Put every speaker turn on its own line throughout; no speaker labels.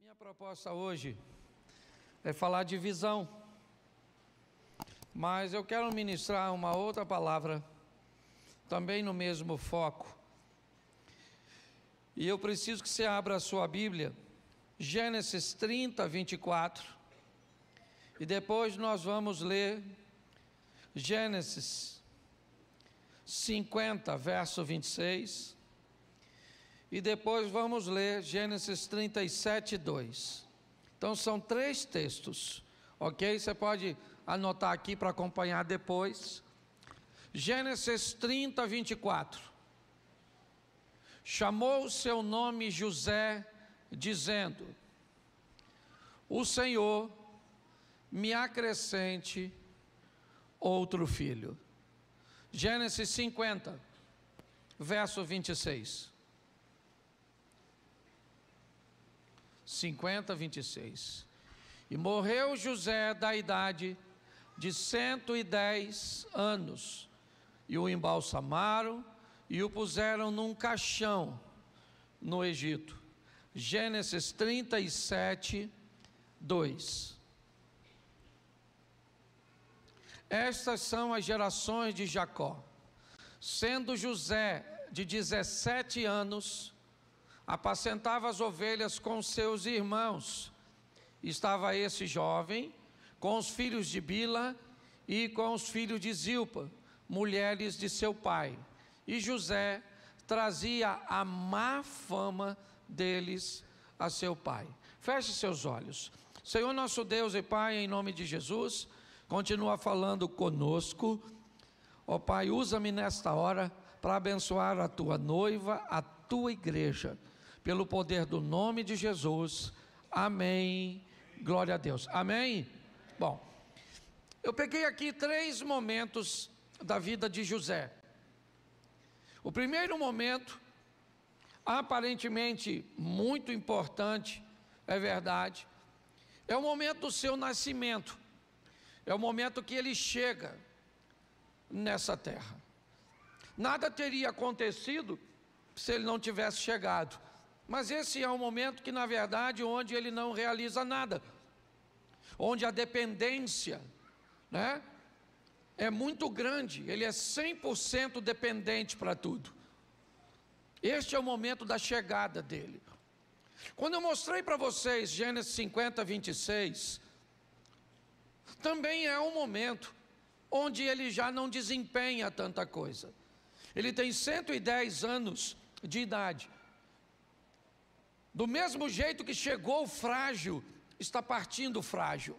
Minha proposta hoje é falar de visão, mas eu quero ministrar uma outra palavra, também no mesmo foco. E eu preciso que você abra a sua Bíblia, Gênesis 30, 24, e depois nós vamos ler Gênesis 50, verso 26, e depois vamos ler Gênesis 37, 2. Então são 3 textos, ok? Você pode anotar aqui para acompanhar depois. Gênesis 30, 24. Chamou o seu nome José, dizendo: o Senhor me acrescente outro filho. Gênesis 50, verso 26. 50, 26. E morreu José da idade de 110 anos, e o embalsamaram e o puseram num caixão no Egito. Gênesis 37, 2. Estas são as gerações de Jacó. Sendo José de 17 anos, apacentava as ovelhas com seus irmãos. Estava esse jovem com os filhos de Bila e com os filhos de Zilpa, mulheres de seu pai. E José trazia a má fama deles a seu pai. Feche seus olhos. Senhor nosso Deus e Pai, em nome de Jesus, continua falando conosco. Ó Pai, usa-me nesta hora para abençoar a tua noiva, a tua igreja, pelo poder do nome de Jesus. Amém. Glória a Deus. Amém? Bom, eu peguei aqui 3 momentos da vida de José. O primeiro momento, aparentemente muito importante, é verdade, é o momento do seu nascimento. É o momento que ele chega nessa terra. Nada teria acontecido se ele não tivesse chegado. Mas esse é um momento que, na verdade, onde ele não realiza nada, onde a dependência, né, é muito grande, ele é 100% dependente para tudo. Este é o momento da chegada dele. Quando eu mostrei para vocês Gênesis 50, 26, também é um momento onde ele já não desempenha tanta coisa. Ele tem 110 anos de idade. Do mesmo jeito que chegou frágil, está partindo frágil.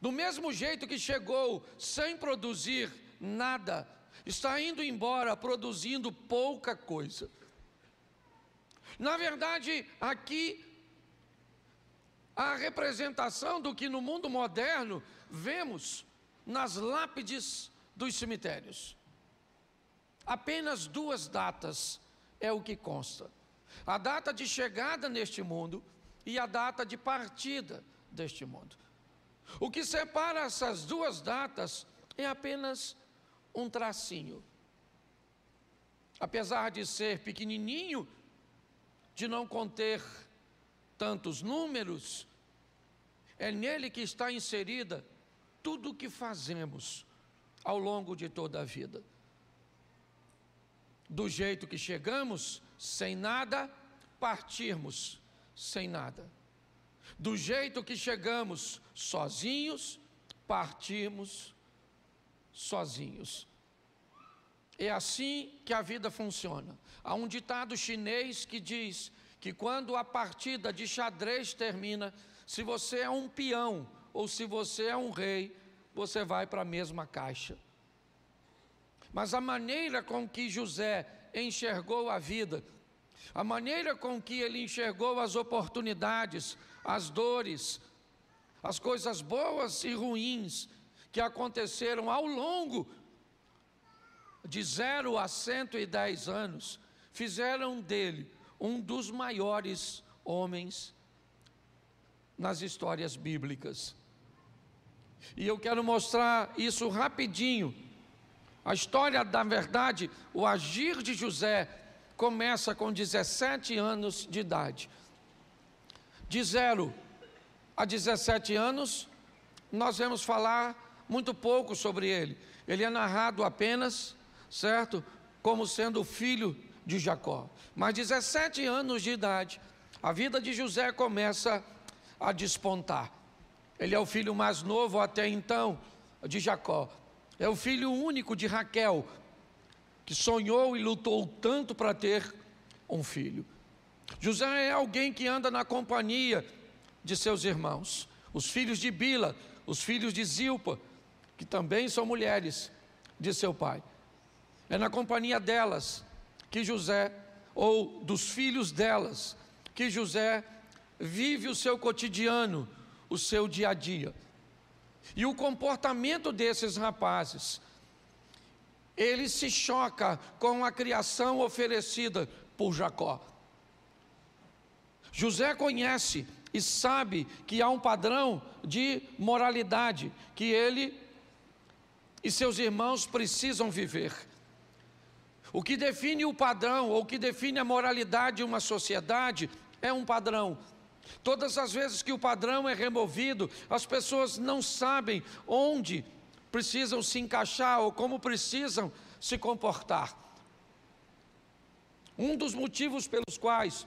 Do mesmo jeito que chegou sem produzir nada, está indo embora produzindo pouca coisa. Na verdade, aqui, a representação do que no mundo moderno vemos nas lápides dos cemitérios. Apenas 2 datas é o que consta: a data de chegada neste mundo e a data de partida deste mundo. O que separa essas 2 datas é apenas um tracinho. Apesar de ser pequenininho, de não conter tantos números, é nele que está inserida tudo o que fazemos ao longo de toda a vida. Do jeito que chegamos, sem nada, partirmos sem nada. Do jeito que chegamos sozinhos, partimos sozinhos. É assim que a vida funciona. Há um ditado chinês que diz que quando a partida de xadrez termina, se você é um peão ou se você é um rei, você vai para a mesma caixa. Mas a maneira com que José enxergou a vida, a maneira com que ele enxergou as oportunidades, as dores, as coisas boas e ruins que aconteceram ao longo de 0 a 110 anos, fizeram dele um dos maiores homens nas histórias bíblicas. E eu quero mostrar isso rapidinho. A história, da verdade, o agir de José começa com 17 anos de idade. de 0 a 17 anos, nós vamos falar muito pouco sobre ele. Ele é narrado apenas, certo, como sendo o filho de Jacó. Mas 17 anos de idade, a vida de José começa a despontar. Ele é o filho mais novo até então de Jacó. É o filho único de Raquel, que sonhou e lutou tanto para ter um filho. José é alguém que anda na companhia de seus irmãos, os filhos de Bila, os filhos de Zilpa, que também são mulheres de seu pai. É na companhia delas que José, ou dos filhos delas, que José vive o seu cotidiano, o seu dia a dia. E o comportamento desses rapazes, ele se choca com a criação oferecida por Jacó. José conhece e sabe que há um padrão de moralidade que ele e seus irmãos precisam viver. O que define o padrão, ou o que define a moralidade de uma sociedade, é um padrão. Todas as vezes que o padrão é removido, as pessoas não sabem onde precisam se encaixar ou como precisam se comportar. Um dos motivos pelos quais,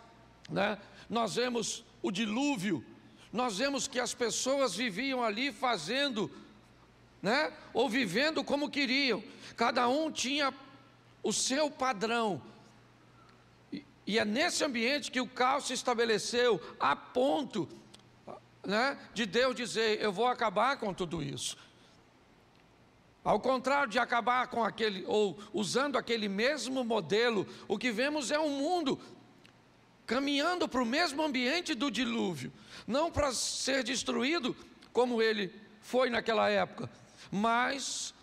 nós vemos o dilúvio, nós vemos que as pessoas viviam ali fazendo, ou vivendo como queriam. Cada um tinha o seu padrão. E é nesse ambiente que o caos se estabeleceu, a ponto, de Deus dizer: eu vou acabar com tudo isso. Ao contrário de acabar com aquele, ou usando aquele mesmo modelo, o que vemos é um mundo caminhando para o mesmo ambiente do dilúvio, não para ser destruído como ele foi naquela época, mas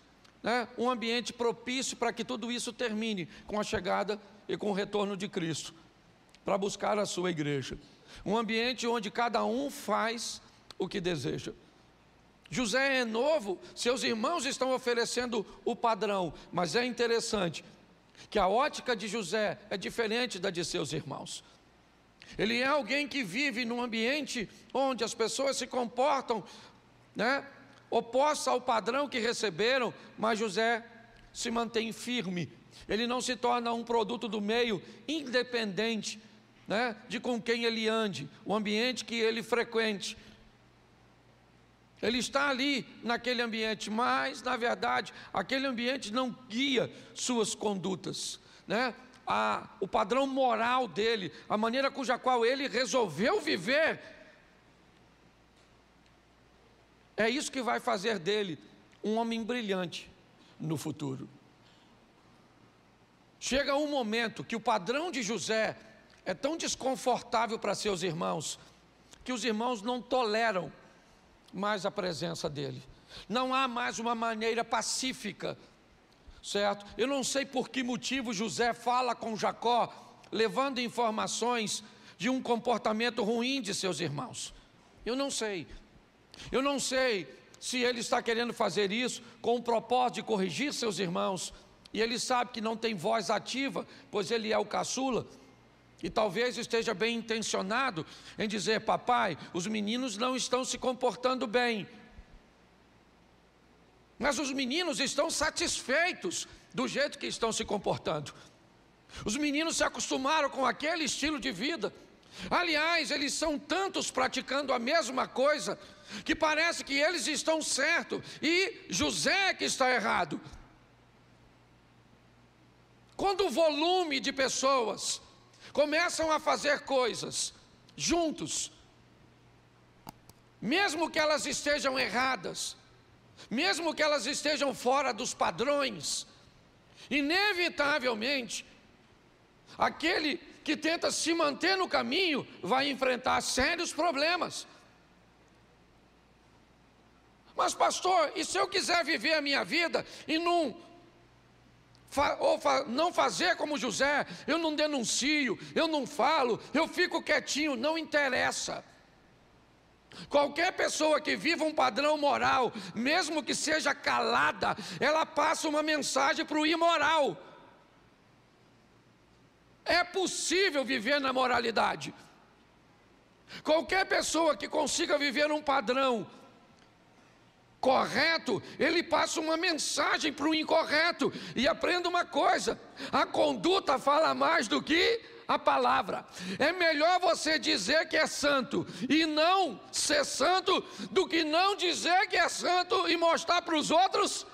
um ambiente propício para que tudo isso termine com a chegada e com o retorno de Cristo, para buscar a sua igreja. Um ambiente onde cada um faz o que deseja. José é novo, seus irmãos estão oferecendo o padrão, mas é interessante que a ótica de José é diferente da de seus irmãos. Ele é alguém que vive num ambiente onde as pessoas se comportam, oposta ao padrão que receberam, mas José se mantém firme. Ele não se torna um produto do meio, independente, de com quem ele ande, o ambiente que ele frequente. Ele está ali naquele ambiente, mas na verdade aquele ambiente não guia suas condutas, o padrão moral dele, a maneira cuja qual ele resolveu viver, é isso que vai fazer dele um homem brilhante no futuro. Chega um momento que o padrão de José é tão desconfortável para seus irmãos, que os irmãos não toleram mais a presença dele. Não há mais uma maneira pacífica, certo? Eu não sei por que motivo José fala com Jacó, levando informações de um comportamento ruim de seus irmãos. Eu não sei se ele está querendo fazer isso com o propósito de corrigir seus irmãos, e ele sabe que não tem voz ativa, pois ele é o caçula, e talvez esteja bem intencionado em dizer: papai, os meninos não estão se comportando bem, mas os meninos estão satisfeitos do jeito que estão se comportando. Os meninos se acostumaram com aquele estilo de vida. Aliás, eles são tantos praticando a mesma coisa, que parece que eles estão certos e José é que está errado. Quando o volume de pessoas começam a fazer coisas juntos, mesmo que elas estejam erradas, mesmo que elas estejam fora dos padrões, inevitavelmente, aquele que tenta se manter no caminho vai enfrentar sérios problemas. Mas pastor, e se eu quiser viver a minha vida e não fazer como José, eu não denuncio, eu não falo, eu fico quietinho, não interessa. Qualquer pessoa que viva um padrão moral, mesmo que seja calada, ela passa uma mensagem para o imoral. É possível viver na moralidade. Qualquer pessoa que consiga viver um padrão correto, ele passa uma mensagem para o incorreto. E aprenda uma coisa: a conduta fala mais do que a palavra. É melhor você dizer que é santo e não ser santo, do que não dizer que é santo e mostrar para os outros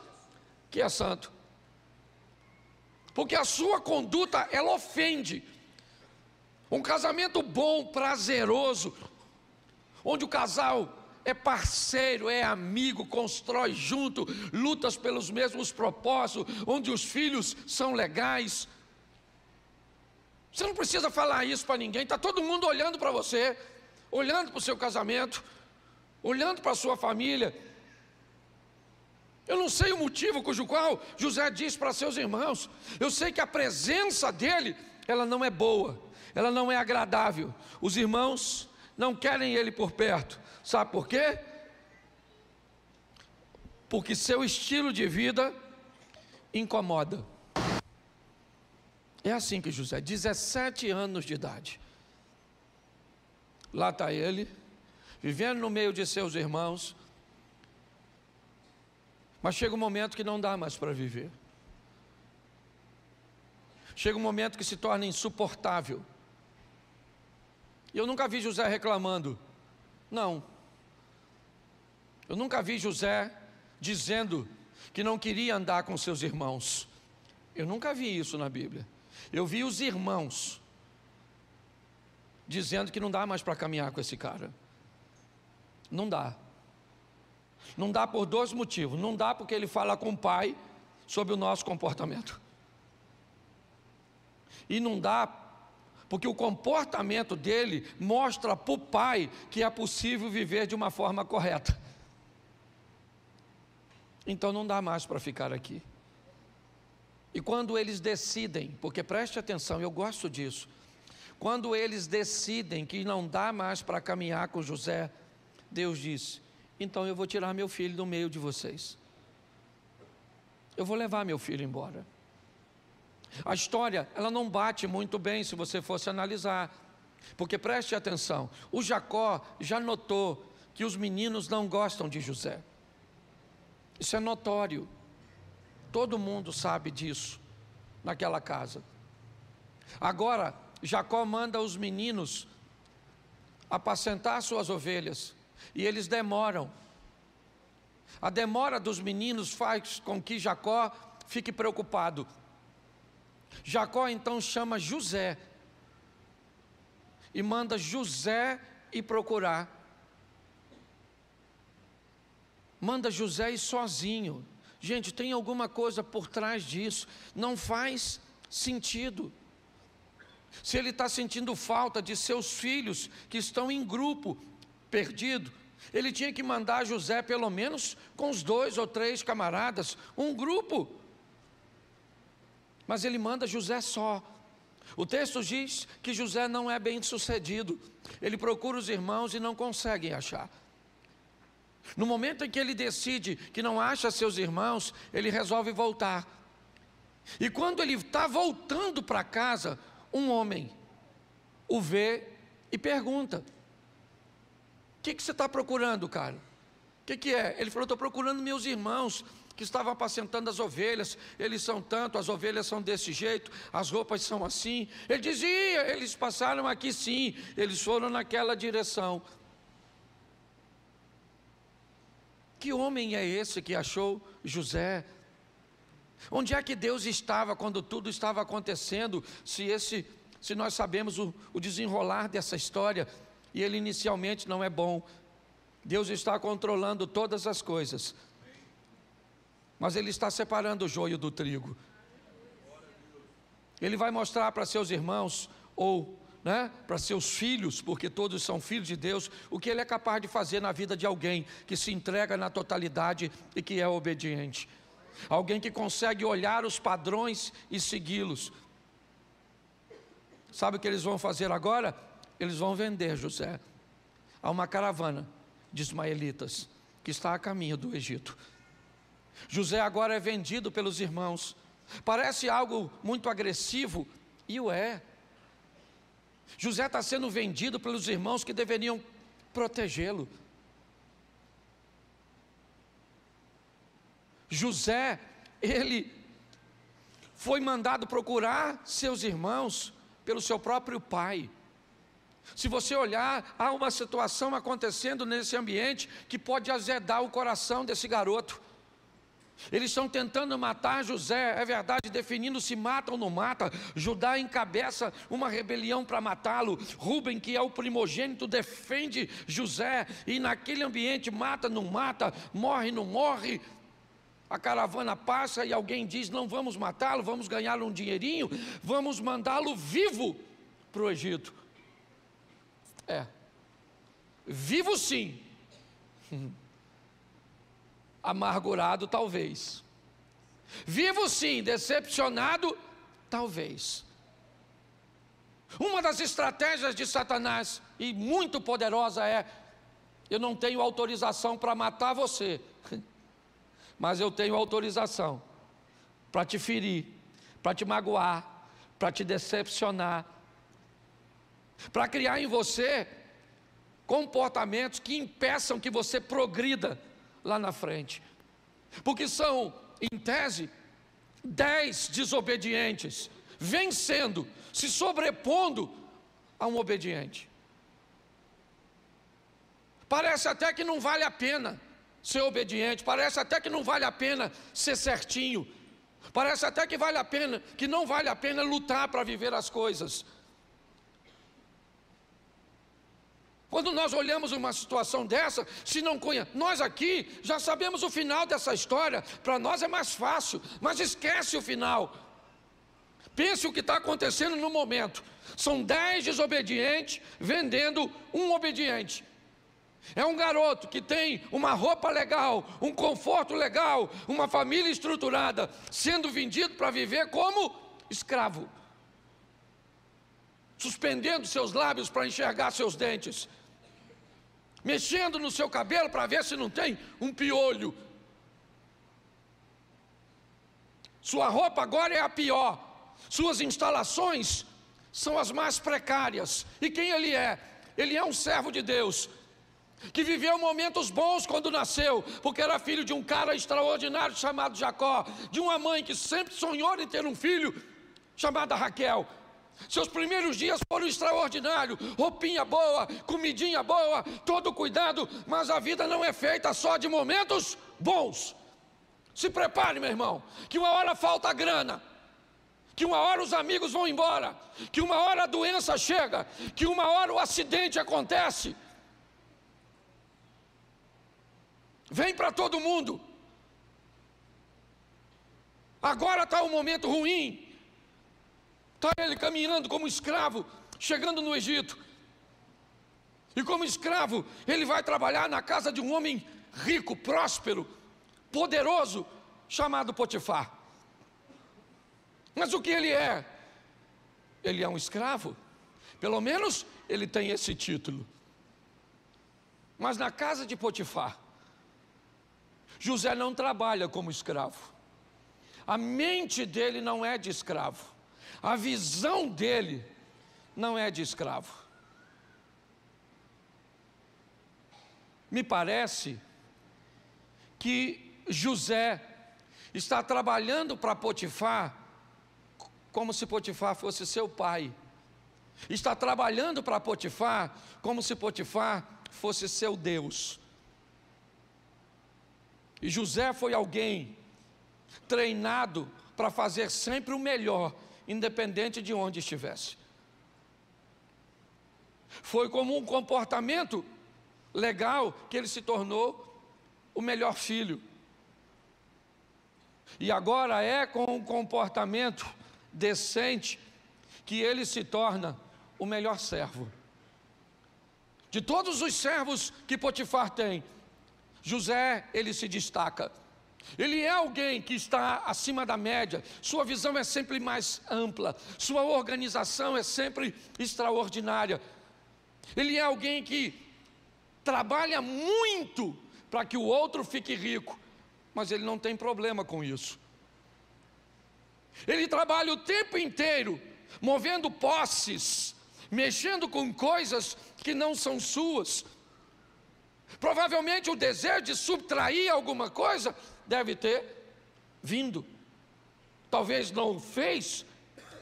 que é santo. Porque a sua conduta, ela ofende. Um casamento bom, prazeroso, onde o casal é parceiro, é amigo, constrói junto, lutas pelos mesmos propósitos, onde os filhos são legais. Você não precisa falar isso para ninguém, está todo mundo olhando para você, olhando para o seu casamento, olhando para a sua família. Eu não sei o motivo cujo qual José diz para seus irmãos. Eu sei que a presença dele, ela não é boa, ela não é agradável. Os irmãos não querem ele por perto. Sabe por quê? Porque seu estilo de vida incomoda. É assim que José, 17 anos de idade, lá está ele, vivendo no meio de seus irmãos, mas chega um momento que não dá mais para viver. Chega um momento que se torna insuportável. E eu nunca vi José reclamando. Não. Eu nunca vi José dizendo que não queria andar com seus irmãos. Eu nunca vi isso na Bíblia. Eu vi os irmãos dizendo que não dá mais para caminhar com esse cara. Não dá. Não dá por dois motivos. Não dá porque ele fala com o pai sobre o nosso comportamento. E não dá porque o comportamento dele mostra para o pai que é possível viver de uma forma correta. Então não dá mais para ficar aqui. E quando eles decidem, porque preste atenção, eu gosto disso, quando eles decidem que não dá mais para caminhar com José, Deus diz: então eu vou tirar meu filho do meio de vocês. Eu vou levar meu filho embora. A história, ela não bate muito bem se você fosse analisar, porque preste atenção, o Jacó já notou que os meninos não gostam de José. Isso é notório, todo mundo sabe disso naquela casa. Agora, Jacó manda os meninos apacentar suas ovelhas, e eles demoram. A demora dos meninos faz com que Jacó fique preocupado. Jacó então chama José e manda José ir procurar. Manda José ir sozinho. Gente, tem alguma coisa por trás disso. Não faz sentido. Se ele está sentindo falta de seus filhos que estão em grupo, perdido, ele tinha que mandar José pelo menos com os 2 ou 3 camaradas, um grupo. Mas ele manda José só. O texto diz que José não é bem sucedido. Ele procura os irmãos e não consegue achar. No momento em que ele decide que não acha seus irmãos, ele resolve voltar. E quando ele está voltando para casa, um homem o vê e pergunta: o que você está procurando, cara? O que é? Ele falou: estou procurando meus irmãos que estavam apacentando as ovelhas. Eles são tanto, as ovelhas são desse jeito, as roupas são assim. Ele dizia: eles passaram aqui sim, eles foram naquela direção. Que homem é esse que achou José? Onde é que Deus estava quando tudo estava acontecendo? Se nós sabemos o desenrolar dessa história, e ele inicialmente não é bom. Deus está controlando todas as coisas, mas Ele está separando o joio do trigo. Ele vai mostrar para seus irmãos, ou para seus filhos, porque todos são filhos de Deus, o que Ele é capaz de fazer na vida de alguém que se entrega na totalidade e que é obediente. Alguém que consegue olhar os padrões e segui-los. Sabe o que eles vão fazer agora? Eles vão vender José a uma caravana de ismaelitas que está a caminho do Egito. José agora é vendido pelos irmãos. Parece algo muito agressivo, e o é. José está sendo vendido pelos irmãos que deveriam protegê-lo. José, ele foi mandado procurar seus irmãos pelo seu próprio pai. Se você olhar, há uma situação acontecendo nesse ambiente que pode azedar o coração desse garoto. Eles estão tentando matar José, é verdade, definindo se mata ou não mata. Judá encabeça uma rebelião para matá-lo. Rúben, que é o primogênito, defende José, e naquele ambiente mata, não mata, morre, não morre. A caravana passa e alguém diz: não vamos matá-lo, vamos ganhar um dinheirinho, vamos mandá-lo vivo para o Egito. Vivo sim, amargurado talvez, vivo sim, decepcionado talvez. Uma das estratégias de Satanás, e muito poderosa, é: eu não tenho autorização para matar você, mas eu tenho autorização para te ferir, para te magoar, para te decepcionar, para criar em você comportamentos que impeçam que você progrida lá na frente. Porque são, em tese, 10 desobedientes vencendo, se sobrepondo a um obediente. Parece até que não vale a pena ser obediente, parece até que não vale a pena ser certinho, parece até que vale a pena, que não vale a pena lutar para viver as coisas. Quando nós olhamos uma situação dessa, se não conhece, nós aqui já sabemos o final dessa história, para nós é mais fácil, mas esquece o final. Pense o que está acontecendo no momento. São 10 desobedientes vendendo um obediente. É um garoto que tem uma roupa legal, um conforto legal, uma família estruturada, sendo vendido para viver como escravo, suspendendo seus lábios para enxergar seus dentes, mexendo no seu cabelo para ver se não tem um piolho. Sua roupa agora é a pior, suas instalações são as mais precárias. E quem ele é? Ele é um servo de Deus, que viveu momentos bons quando nasceu, porque era filho de um cara extraordinário chamado Jacó, de uma mãe que sempre sonhou em ter um filho chamada Raquel. Seus primeiros dias foram extraordinários, roupinha boa, comidinha boa, todo cuidado, mas a vida não é feita só de momentos bons. Se prepare, meu irmão, que uma hora falta grana, que uma hora os amigos vão embora, que uma hora a doença chega, que uma hora o acidente acontece. Vem para todo mundo. Agora está um momento ruim. Está ele caminhando como escravo, chegando no Egito. E como escravo, ele vai trabalhar na casa de um homem rico, próspero, poderoso, chamado Potifar. Mas o que ele é? Ele é um escravo. Pelo menos ele tem esse título. Mas na casa de Potifar, José não trabalha como escravo. A mente dele não é de escravo. A visão dele não é de escravo. Me parece que José está trabalhando para Potifar como se Potifar fosse seu pai. Está trabalhando para Potifar como se Potifar fosse seu Deus. E José foi alguém treinado para fazer sempre o melhor, independente de onde estivesse. Foi como um comportamento legal que ele se tornou o melhor filho. E agora é com um comportamento decente que ele se torna o melhor servo. De todos os servos que Potifar tem, José, ele se destaca. Ele é alguém que está acima da média, sua visão é sempre mais ampla, sua organização é sempre extraordinária. Ele é alguém que trabalha muito para que o outro fique rico, mas ele não tem problema com isso. Ele trabalha o tempo inteiro, movendo posses, mexendo com coisas que não são suas. Provavelmente o desejo de subtrair alguma coisa deve ter vindo. Talvez não fez,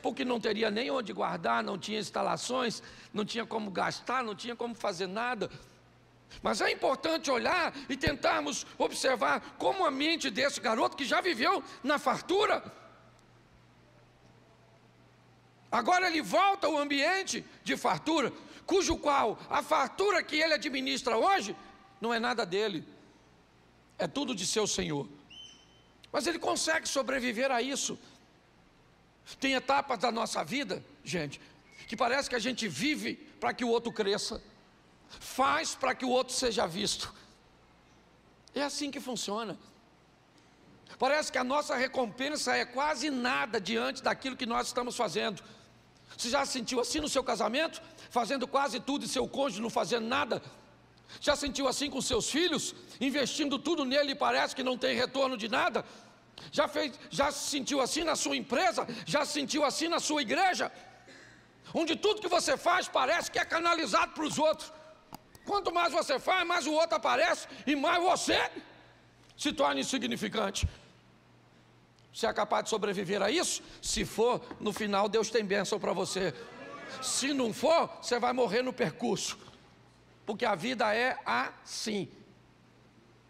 porque não teria nem onde guardar, não tinha instalações, não tinha como gastar, não tinha como fazer nada. Mas é importante olhar e tentarmos observar como a mente desse garoto que já viveu na fartura, agora ele volta ao ambiente de fartura, cujo qual a fartura que ele administra hoje não é nada dele, é tudo de seu Senhor. Mas ele consegue sobreviver a isso. Tem etapas da nossa vida, gente, que parece que a gente vive para que o outro cresça, faz para que o outro seja visto. É assim que funciona. Parece que a nossa recompensa é quase nada diante daquilo que nós estamos fazendo. Você já se sentiu assim no seu casamento? Fazendo quase tudo e seu cônjuge não fazendo nada? Já sentiu assim com seus filhos? Investindo tudo nele e parece que não tem retorno de nada? Já se sentiu assim na sua empresa? Já se sentiu assim na sua igreja? Onde tudo que você faz parece que é canalizado para os outros. Quanto mais você faz, mais o outro aparece e mais você se torna insignificante. Você é capaz de sobreviver a isso? Se for, no final Deus tem bênção para você. Se não for, você vai morrer no percurso. Porque a vida é assim.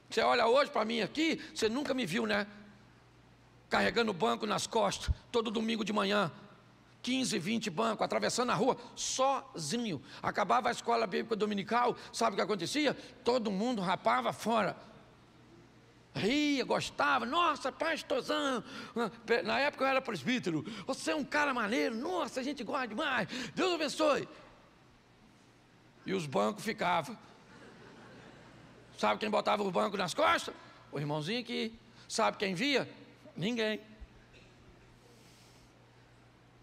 Você olha hoje para mim aqui, você nunca me viu, né? Carregando banco nas costas, todo domingo de manhã. 15, 20 bancos, atravessando a rua, sozinho. Acabava a escola bíblica dominical, sabe o que acontecia? Todo mundo rapava fora. Ria, gostava, nossa, pastorzão. Na época eu era presbítero. Você é um cara maneiro, nossa, a gente gosta demais. Deus abençoe. E os bancos ficavam. Sabe quem botava o banco nas costas? O irmãozinho aqui. Sabe quem via? Ninguém.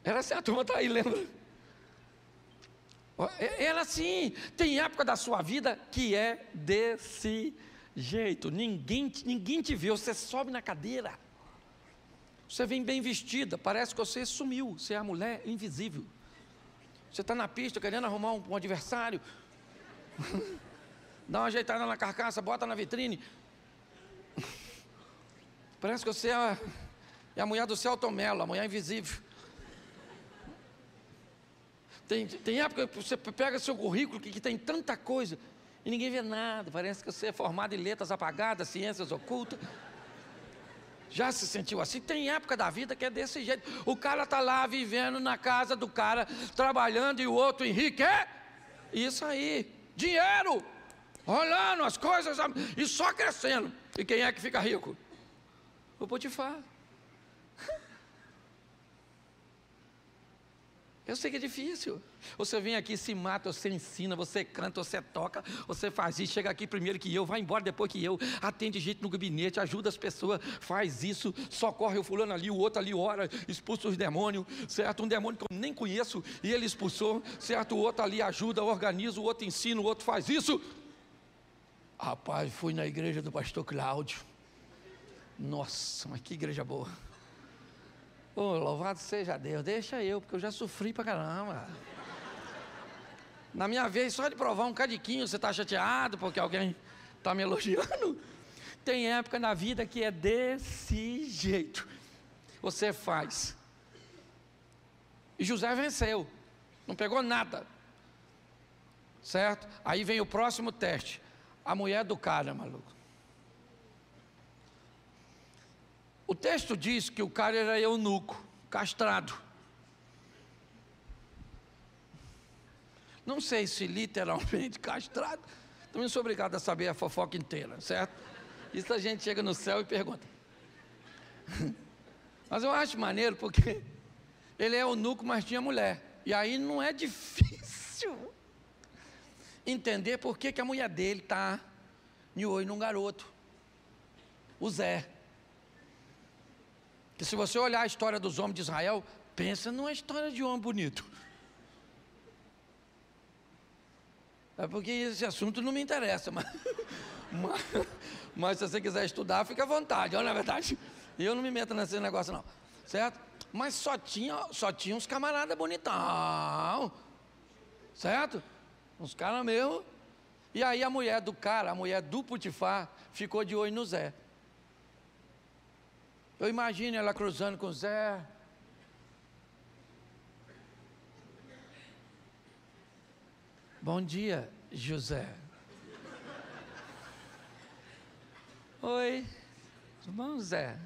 Era assim, a turma está aí, lembra? Era assim. Tem época da sua vida que é desse jeito. Ninguém te vê, você sobe na cadeira. Você vem bem vestida, parece que você sumiu. Você é a mulher invisível. Você está na pista querendo arrumar um adversário. Dá uma ajeitada na carcaça, bota na vitrine. Parece que você é a mulher do Celton Mello, a mulher invisível. Tem época que você pega seu currículo que tem tanta coisa e ninguém vê nada. Parece que você é formado em letras apagadas, ciências ocultas. Já se sentiu assim? Tem época da vida que é desse jeito. O cara está lá vivendo na casa do cara, trabalhando, e o outro enrique. Isso aí, dinheiro, rolando as coisas e só crescendo. E quem é que fica rico? O Potifar. Eu sei que é difícil. Você vem aqui, se mata, você ensina, você canta, você toca, você faz isso, chega aqui primeiro que eu, vai embora depois que eu, atende gente no gabinete, ajuda as pessoas, faz isso, socorre o fulano ali, o outro ali ora, expulsa os demônios, certo? Um demônio que eu nem conheço e ele expulsou, certo? O outro ali ajuda, organiza, o outro ensina, o outro faz isso. Rapaz, fui na igreja do pastor Cláudio. Nossa, mas que igreja boa. Oh, louvado seja Deus, deixa eu, porque eu já sofri pra caramba. Na minha vez, só de provar um cadiquinho, você está chateado porque alguém está me elogiando? Tem época na vida que é desse jeito. Você faz. E José venceu, não pegou nada. Certo? Aí vem o próximo teste. A mulher do cara, maluco. O texto diz que o cara era eunuco, castrado. Não sei se literalmente castrado. Também sou obrigado a saber a fofoca inteira, certo? Isso a gente chega no céu e pergunta. Mas eu acho maneiro porque ele é eunuco, mas tinha mulher. E aí não é difícil entender por que a mulher dele está de olho num garoto, o Zé. Que se você olhar a história dos homens de Israel, pensa numa história de homem bonito. É porque esse assunto não me interessa, mas se você quiser estudar, fica à vontade, olha a verdade. Eu não me meto nesse negócio não, certo? Mas só tinha uns camaradas bonitão. certo? Uns caras mesmo. E aí a mulher do cara, a mulher do Potifar, ficou de olho no Zé. Eu imagino ela cruzando com o Zé. Bom dia, José. Oi, bom, Zé.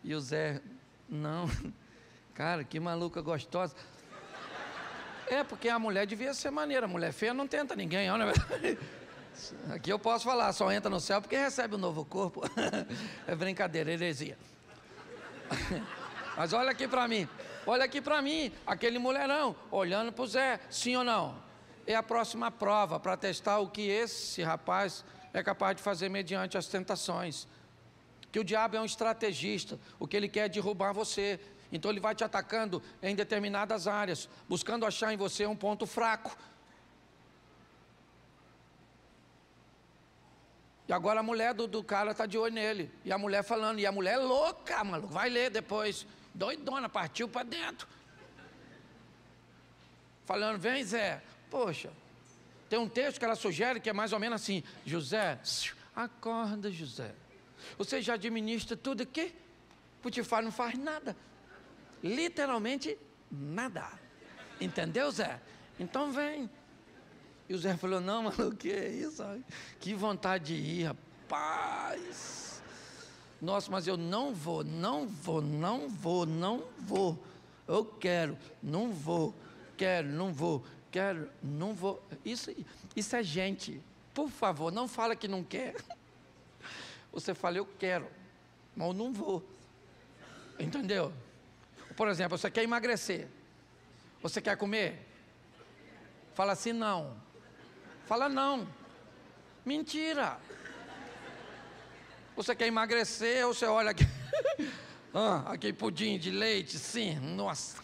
E o Zé, não, cara, que maluca gostosa. É, porque a mulher devia ser maneira, a mulher feia não tenta ninguém, não é verdade? Aqui eu posso falar, só entra no céu porque recebe um novo corpo. É brincadeira, heresia. Mas olha aqui para mim, aquele mulherão, olhando para o Zé, sim ou não? É a próxima prova para testar o que esse rapaz é capaz de fazer mediante as tentações. Que o diabo é um estrategista, o que ele quer é derrubar você. Então ele vai te atacando em determinadas áreas, buscando achar em você um ponto fraco. E agora a mulher do cara está de olho nele. E a mulher falando, e a mulher é louca, maluco, vai ler depois. Doidona, partiu para dentro. Falando, vem Zé. Poxa, tem um texto que ela sugere que é mais ou menos assim: José, acorda José. Você já administra tudo aqui? Potifar não faz nada. Literalmente nada. Entendeu, Zé? Então vem. E o Zé falou, não, mano, o que é isso? Que vontade de ir, rapaz. Nossa, mas eu não vou. Eu quero, não vou. Quero, não vou. Quero, não vou. Isso é gente. Por favor, não fala que não quer. Você fala, eu quero, mas eu não vou. Entendeu? Por exemplo, você quer emagrecer. Você quer comer? Fala assim, não. Fala não. Mentira. Você quer emagrecer ou você olha aqui? Aquele pudim de leite, sim, nossa.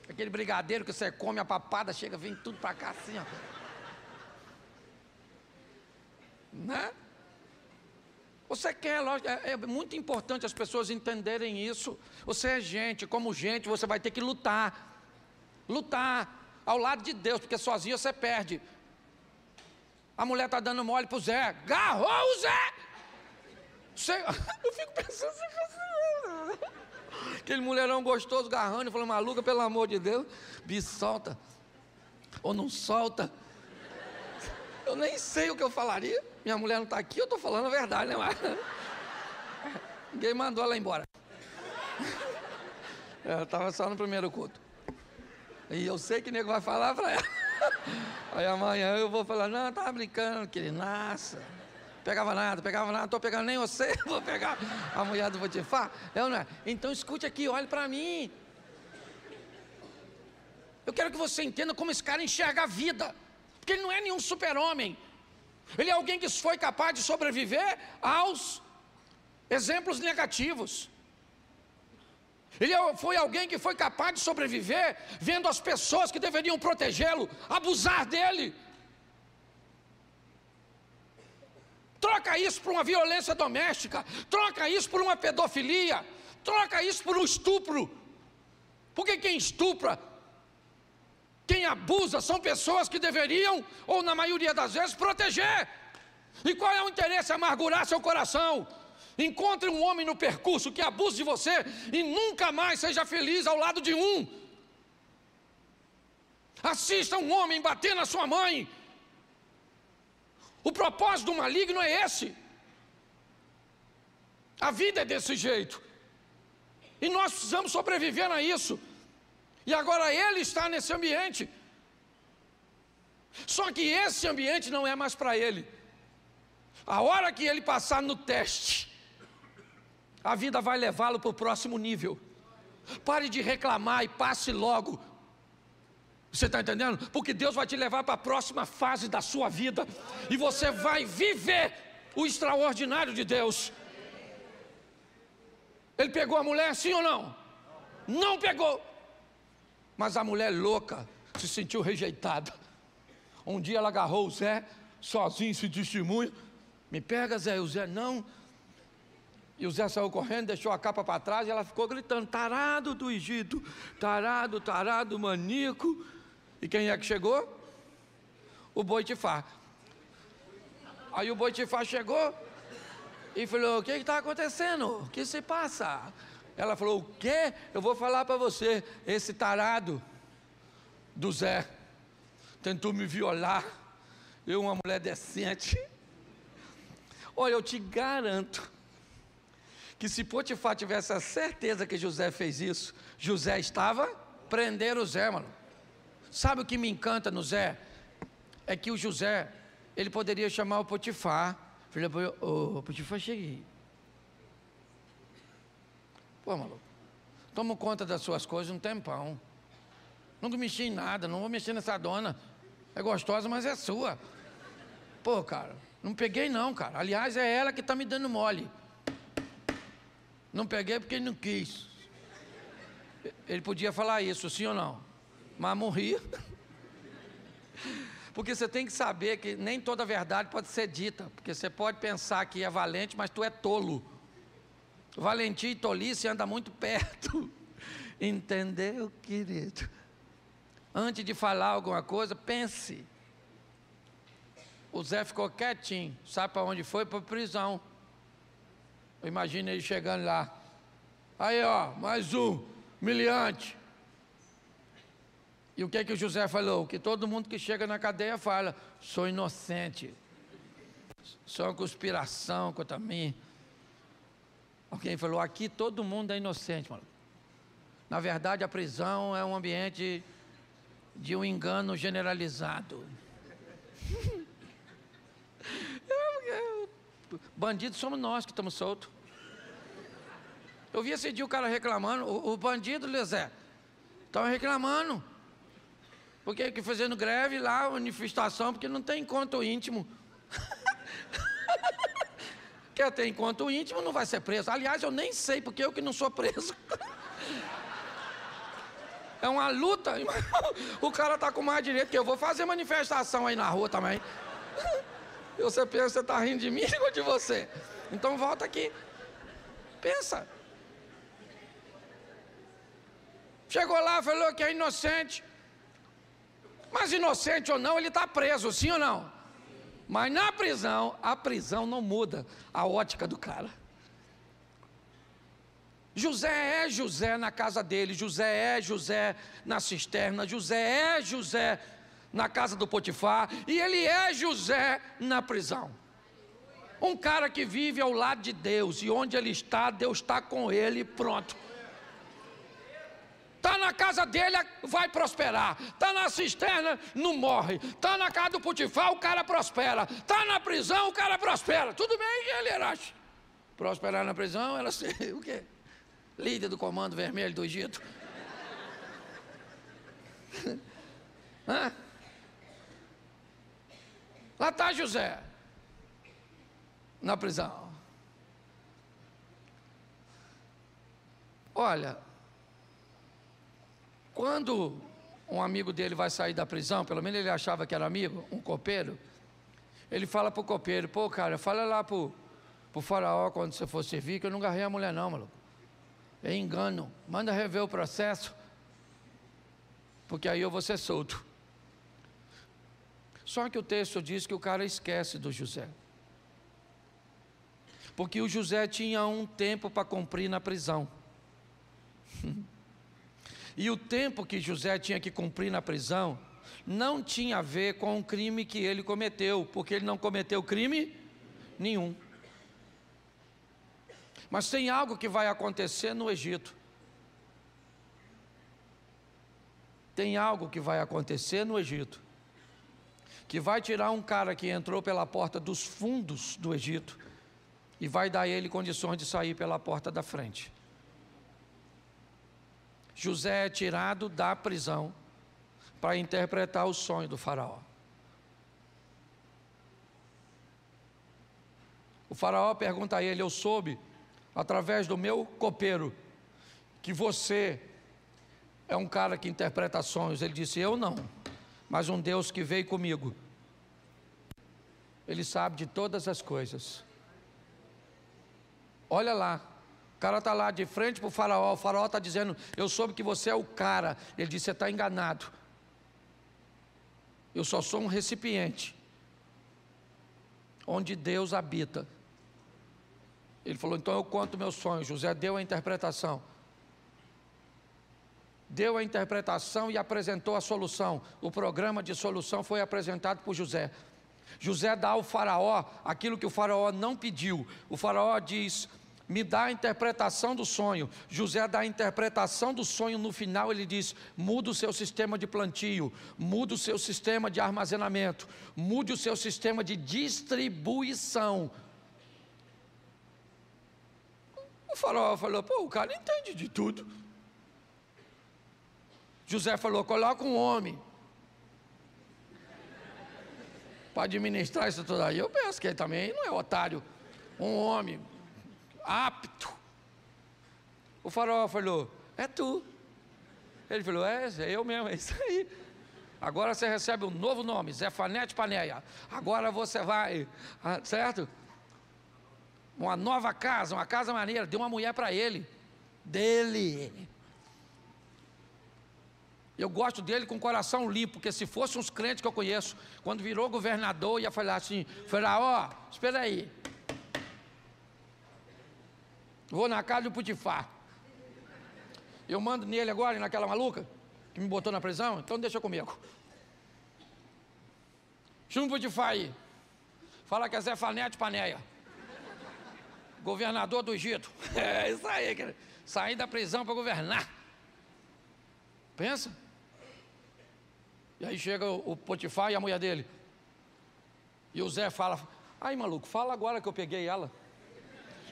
Aquele brigadeiro que você come, a papada chega, vem tudo pra cá assim, ó. Né? Você quer, lógico, é muito importante as pessoas entenderem isso. Você é gente, como gente, você vai ter que lutar. Lutar ao lado de Deus, porque sozinho você perde. A mulher está dando mole pro Zé. Agarrou o Zé! Eu fico pensando assim, aquele mulherão gostoso, garrando, falando, maluca, pelo amor de Deus, bicho, solta. Ou não solta. Eu nem sei o que eu falaria. Minha mulher não está aqui, eu estou falando a verdade, né? Ninguém mandou ela embora. Ela estava só no primeiro culto. E eu sei que o nego vai falar para ela. Aí amanhã eu vou falar, não, estava brincando, querido, nossa. Pegava nada, não estou pegando nem você, vou pegar a mulher do Potifar. Então escute aqui, olhe para mim. Eu quero que você entenda como esse cara enxerga a vida. Porque ele não é nenhum super-homem. Ele é alguém que foi capaz de sobreviver aos exemplos negativos. Ele foi alguém que foi capaz de sobreviver vendo as pessoas que deveriam protegê-lo abusar dele. Troca isso por uma violência doméstica, troca isso por uma pedofilia, troca isso por um estupro. Porque quem estupra, quem abusa, são pessoas que deveriam, ou na maioria das vezes, proteger. E qual é o interesse? Amargurar seu coração. Encontre um homem no percurso que abuse de você e nunca mais seja feliz ao lado de um. Assista um homem bater na sua mãe. O propósito do maligno é esse. A vida é desse jeito. E nós precisamos sobreviver a isso. E agora ele está nesse ambiente. Só que esse ambiente não é mais para ele. A hora que ele passar no teste, a vida vai levá-lo para o próximo nível. Pare de reclamar e passe logo. Você está entendendo? Porque Deus vai te levar para a próxima fase da sua vida. E você vai viver o extraordinário de Deus. Ele pegou a mulher, sim ou não? Não pegou. Mas a mulher louca se sentiu rejeitada. Um dia ela agarrou o Zé, sozinho, se testemunha. Me pega, Zé. O Zé, não. E o Zé saiu correndo, deixou a capa para trás e ela ficou gritando: tarado do Egito, tarado, tarado, maníaco. E quem é que chegou? O Potifar. Aí o Potifar chegou e falou: o que está acontecendo? O que se passa? Ela falou: o quê? Eu vou falar para você. Esse tarado do Zé tentou me violar. Eu, uma mulher decente. Olha, eu te garanto que se Potifar tivesse a certeza que José fez isso, José estava prendendo o Zé, mano. Sabe o que me encanta no Zé? É que o José, ele poderia chamar o Potifar. Falei: ô Potifar, cheguei. Pô, maluco, tomo conta das suas coisas um tempão. Nunca mexi em nada, não vou mexer nessa dona. É gostosa, mas é sua. Pô, cara, não peguei não, cara. Aliás, é ela que está me dando mole. Não peguei porque ele não quis. Ele podia falar isso, sim ou não? Mas morria. Porque você tem que saber que nem toda verdade pode ser dita. Porque você pode pensar que é valente, mas tu é tolo. Valentia e tolice anda muito perto. Entendeu, querido? Antes de falar alguma coisa, pense. O Zé ficou quietinho. Sabe para onde foi? Para a prisão. Imagina ele chegando lá. Aí, ó, mais um, humilhante. E o que é que o José falou? Que todo mundo que chega na cadeia fala: sou inocente. Sou uma conspiração contra mim. Alguém falou: aqui todo mundo é inocente, mano. Na verdade, a prisão é um ambiente de um engano generalizado. Bandidos somos nós que estamos soltos. Eu vi esse dia o cara reclamando, o bandido, Zé, estava reclamando, porque que fazendo greve lá, manifestação, porque não tem encontro íntimo. Quer ter encontro íntimo, não vai ser preso. Aliás, eu nem sei, porque eu que não sou preso. É uma luta. O cara está com mais direito que eu. Vou fazer manifestação aí na rua também. E você pensa, você está rindo de mim ou de você? Então volta aqui. Pensa. Chegou lá, falou que é inocente. Mas inocente ou não, ele está preso, sim ou não? Mas na prisão, a prisão não muda a ótica do cara. José é José na casa dele, José é José na cisterna, José é José na casa do Potifar, e ele é José na prisão. Um cara que vive ao lado de Deus, e onde ele está, Deus está com ele, pronto. Está na casa dele, vai prosperar. Está na cisterna, não morre. Está na casa do Potifar, o cara prospera. Está na prisão, o cara prospera. Tudo bem, ele era. Prosperar na prisão, era o quê? Líder do Comando Vermelho do Egito. Hã? Lá está José, na prisão. Olha, quando um amigo dele vai sair da prisão, pelo menos ele achava que era amigo, um copeiro, ele fala para o copeiro: pô, cara, fala lá para o faraó quando você for servir, que eu não agarrei a mulher não, maluco. É engano, manda rever o processo, porque aí eu vou ser solto. Só que o texto diz que o cara esquece do José, porque o José tinha um tempo para cumprir na prisão. E o tempo que José tinha que cumprir na prisão não tinha a ver com o crime que ele cometeu, porque ele não cometeu crime nenhum. Mas tem algo que vai acontecer no Egito. Tem algo que vai acontecer no Egito, que vai tirar um cara que entrou pela porta dos fundos do Egito e vai dar a ele condições de sair pela porta da frente. José é tirado da prisão para interpretar o sonho do faraó. O faraó pergunta a ele: eu soube, através do meu copeiro, que você é um cara que interpreta sonhos. Ele disse: eu não, mas um Deus que veio comigo. Ele sabe de todas as coisas. olha lá. O cara está lá de frente para o faraó está dizendo, eu soube que você é o cara. Ele disse, você está enganado. Eu só sou um recipiente, onde Deus habita. Ele falou, então eu conto meu sonho. José deu a interpretação. Deu a interpretação e apresentou a solução. O programa de solução foi apresentado por José. José dá ao faraó aquilo que o faraó não pediu. O faraó diz, me dá a interpretação do sonho. José dá a interpretação do sonho. No final ele diz, muda o seu sistema de plantio, muda o seu sistema de armazenamento, mude o seu sistema de distribuição. O faraó falou, pô, o cara entende de tudo. José falou, coloca um homem para administrar isso tudo aí. Eu penso que ele também não é otário. Um homem apto. O faraó falou, é tu. Ele falou, é eu mesmo, é isso aí. Agora você recebe um novo nome, Zefanete Paneia. Agora você vai, certo? Uma nova casa, uma casa maneira. Deu uma mulher para ele. Dele. Eu gosto dele com o coração limpo, porque se fosse uns crentes que eu conheço, quando virou governador, ia falar assim, Faraó, espera aí. Vou na casa do Potifar. Eu mando nele agora, naquela maluca, que me botou na prisão, então deixa comigo. Chama o Potifar aí. Fala que é Zefanete Paneia. Governador do Egito. É isso aí, querido. Sair da prisão para governar. Pensa. E aí chega o Potifar e a mulher dele. E o Zé fala, ai maluco, fala agora que eu peguei ela.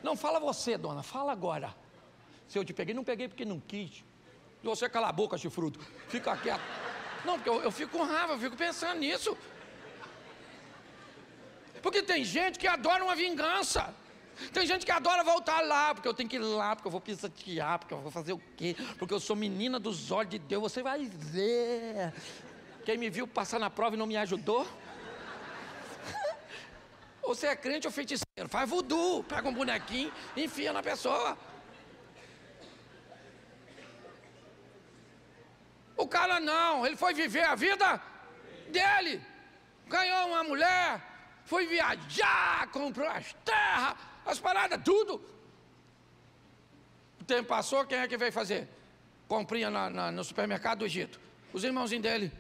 Não, fala você, dona, fala agora. Se eu te peguei, não peguei porque não quis. E você cala a boca, chifrudo. Fica quieto. Não, porque eu fico com raiva, eu fico pensando nisso. Porque tem gente que adora uma vingança. Tem gente que adora voltar lá, porque eu tenho que ir lá, porque eu vou pisotear, porque eu vou fazer o quê? Porque eu sou menina dos olhos de Deus, você vai ver. Quem me viu passar na prova e não me ajudou? Você é crente ou feiticeiro? Faz voodoo, pega um bonequinho e enfia na pessoa. O cara não, ele foi viver a vida dele. Ganhou uma mulher, foi viajar, comprou as terras, as paradas, tudo. O tempo passou, quem é que veio fazer? Comprinha no supermercado do Egito. Os irmãozinhos dele,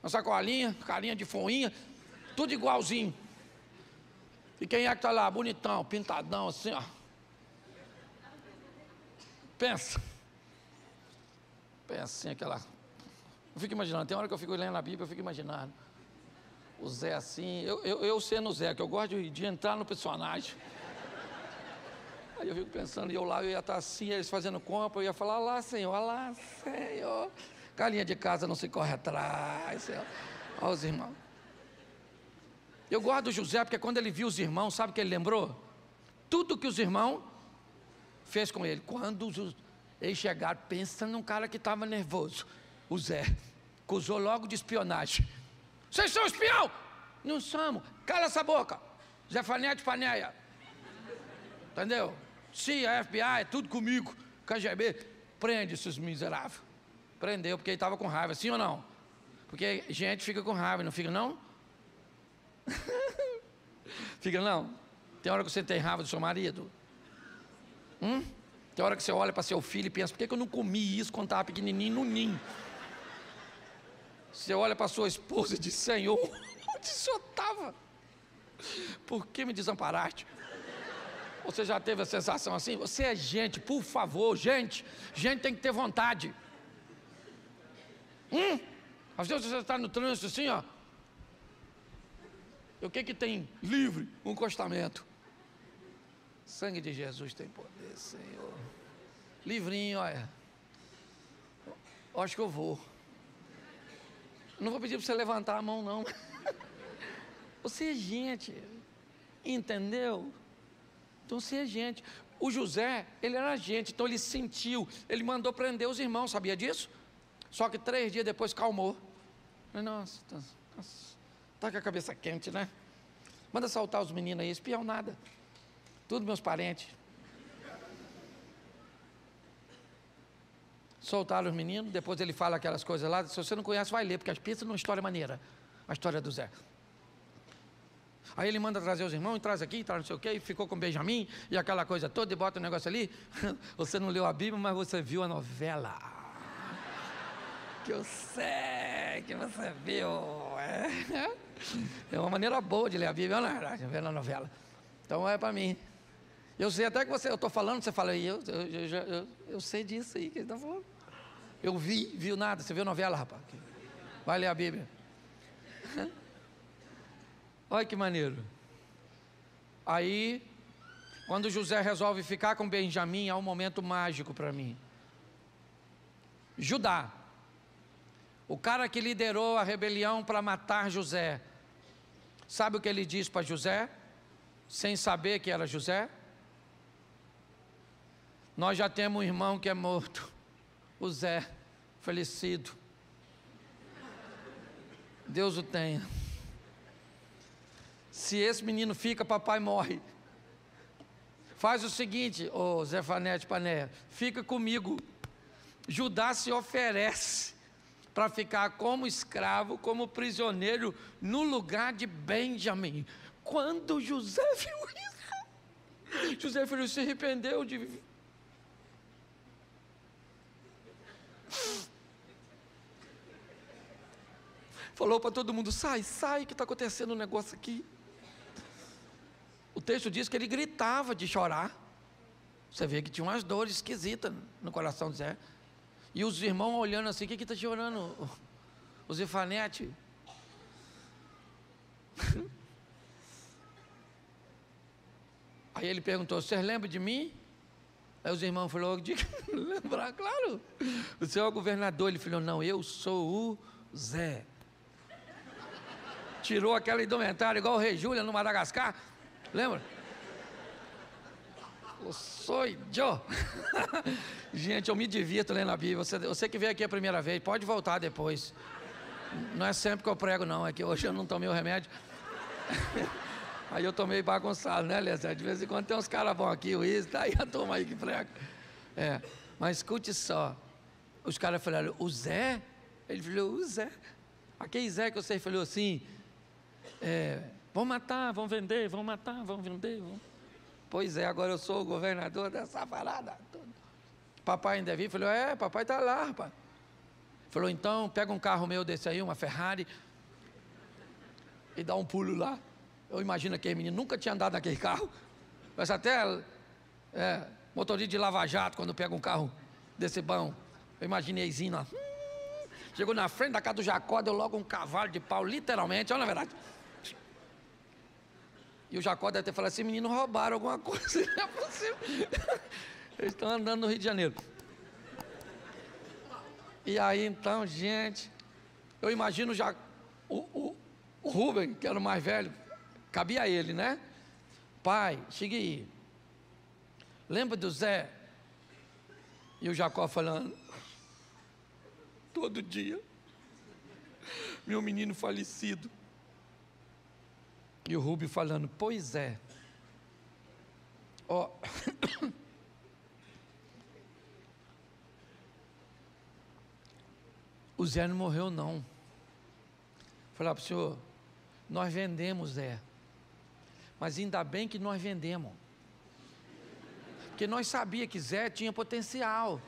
uma sacolinha, carinha de foinha, tudo igualzinho. E quem é que está lá? Bonitão, pintadão, assim, ó. Pensa. Pensa assim, aquela... Eu fico imaginando, tem hora que eu fico lendo a Bíblia, eu fico imaginando. O Zé assim, eu sendo o Zé, que eu gosto de entrar no personagem. Aí eu fico pensando, e eu lá, eu ia estar assim, eles fazendo compra, eu ia falar, lá Senhor. Galinha de casa não se corre atrás, Senhor. Olha os irmãos. Eu gosto do José, porque quando ele viu os irmãos, sabe o que ele lembrou? Tudo que os irmãos fez com ele. Quando eles chegaram, pensa num cara que estava nervoso. O Zé acusou logo de espionagem. Vocês são espião? Não somos. Cala essa boca. Zefanete Paneia. Entendeu? CIA, FBI, é tudo comigo. KGB. Prende esses miseráveis. Prendeu porque ele estava com raiva. Sim ou não? Porque gente fica com raiva, não fica não? Fica não? Tem hora que você tem raiva do seu marido? Tem hora que você olha para seu filho e pensa, por que eu não comi isso quando estava pequenininho no ninho? Você olha para sua esposa e diz, Senhor, onde o senhor estava? Por que me desamparaste? Você já teve a sensação assim? Você é gente, por favor, gente tem que ter vontade. Às vezes você está no trânsito assim, ó. O que tem livre? Um encostamento. Sangue de Jesus tem poder, Senhor. Livrinho, olha. Acho que eu vou. Não vou pedir para você levantar a mão, não. Você é gente. Entendeu? Então você é gente. O José, ele era gente, então ele sentiu. Ele mandou prender os irmãos, sabia disso? Só que 3 dias depois calmou. Nossa, tá com a cabeça quente, né? Manda soltar os meninos aí, espião nada. Tudo meus parentes. Soltaram os meninos, depois ele fala aquelas coisas lá. Se você não conhece, vai ler, porque as pistas numa história maneira. A história do Zé. Aí ele manda trazer os irmãos, traz aqui, traz não sei o quê, e ficou com Benjamim, e aquela coisa toda, e bota o negócio ali. Você não leu a Bíblia, mas você viu a novela. Que eu sei que você viu. É uma maneira boa de ler a Bíblia, não é? Ver a novela. Então é para mim. Eu sei até que eu estou falando, você fala aí, eu sei disso aí que ele está falando. Eu viu nada, você viu a novela, rapaz? Vai ler a Bíblia. Olha que maneiro. Aí, quando José resolve ficar com Benjamim, é um momento mágico para mim. Judá, o cara que liderou a rebelião para matar José, sabe o que ele diz para José? Sem saber que era José? Nós já temos um irmão que é morto, o Zé, falecido. Deus o tenha. Se esse menino fica, papai morre. Faz o seguinte, ô Zefanete Pané, fica comigo. Judá se oferece para ficar como escravo, como prisioneiro, no lugar de Benjamim. Quando José viu isso, José filho se arrependeu de... Falou para todo mundo, sai, que está acontecendo um negócio aqui. O texto diz que ele gritava de chorar. Você vê que tinha umas dores esquisitas no coração de Zé. E os irmãos olhando assim, o que está chorando? O Zefanete. Aí ele perguntou, vocês lembram de mim? Aí os irmãos falaram, lembrar, claro. O senhor é o governador. Ele falou, não, eu sou o Zé. Tirou aquela indumentária igual o Rei Júlia no Madagascar. Lembra? Eu sou eu. Gente, eu me divirto lendo a Bíblia. Você que veio aqui a primeira vez, pode voltar depois. Não é sempre que eu prego, não. É que hoje eu não tomei o remédio. Aí eu tomei bagunçado, né, Lezé? De vez em quando tem uns caras bons aqui, o Isa, tá aí a turma aí que prega. Mas escute só. Os caras falaram, o Zé? Ele falou, o Zé. Aquele Zé que você falou assim, vão matar, vão vender, vão matar, vão vender. Pois é, agora eu sou o governador dessa parada toda. Papai ainda viu, falou, papai está lá, rapaz. Falou, então, pega um carro meu desse aí, uma Ferrari, e dá um pulo lá. Eu imagino aquele menino, nunca tinha andado naquele carro. Mas até motorista de lava-jato, quando pega um carro desse bom. Eu imagineizinho lá. Chegou na frente da casa do Jacó, deu logo um cavalo de pau, literalmente, olha na verdade. E o Jacó deve ter falado assim, menino, roubaram alguma coisa, não é possível. Eles estão andando no Rio de Janeiro. E aí, então, gente, eu imagino já o Rubem, que era o mais velho, cabia a ele, né? Pai, chega aí. Lembra do Zé? E o Jacó falando, todo dia, meu menino falecido. E o Rubem falando, pois é. O Zé não morreu não. Falar para o senhor, nós vendemos Zé. Mas ainda bem que nós vendemos. Porque nós sabíamos que Zé tinha potencial.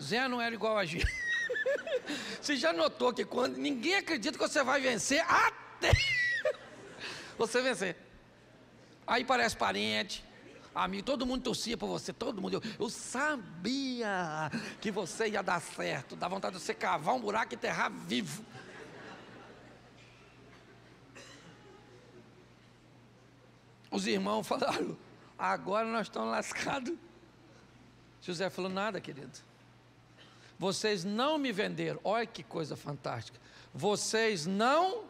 Zé não era igual a gente. Você já notou que quando ninguém acredita que você vai vencer, até você vencer. Aí parece parente, amigo, todo mundo torcia por você, todo mundo. Eu sabia que você ia dar certo. Dá vontade de você cavar um buraco e enterrar vivo. Os irmãos falaram, agora nós estamos lascados. José falou, nada, querido. Vocês não me venderam. Olha que coisa fantástica. Vocês não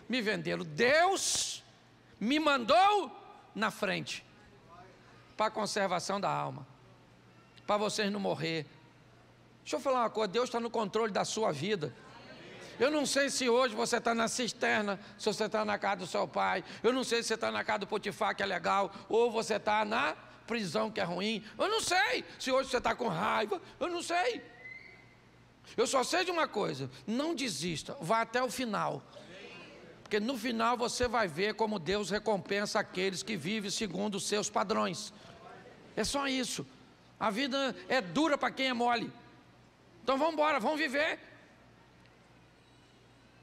me venderam. Deus me mandou na frente para a conservação da alma, para vocês não morrer. Deixa eu falar uma coisa, Deus está no controle da sua vida. Eu não sei se hoje você está na cisterna, se você está na casa do seu pai. Eu não sei se você está na casa do Potifar, que é legal, ou você está na prisão que é ruim. Eu não sei se hoje você está com raiva. Eu não sei. Eu só sei de uma coisa: não desista, vá até o final. Porque no final você vai ver como Deus recompensa aqueles que vivem segundo os seus padrões. É só isso. A vida é dura para quem é mole. Então vamos embora, vamos viver.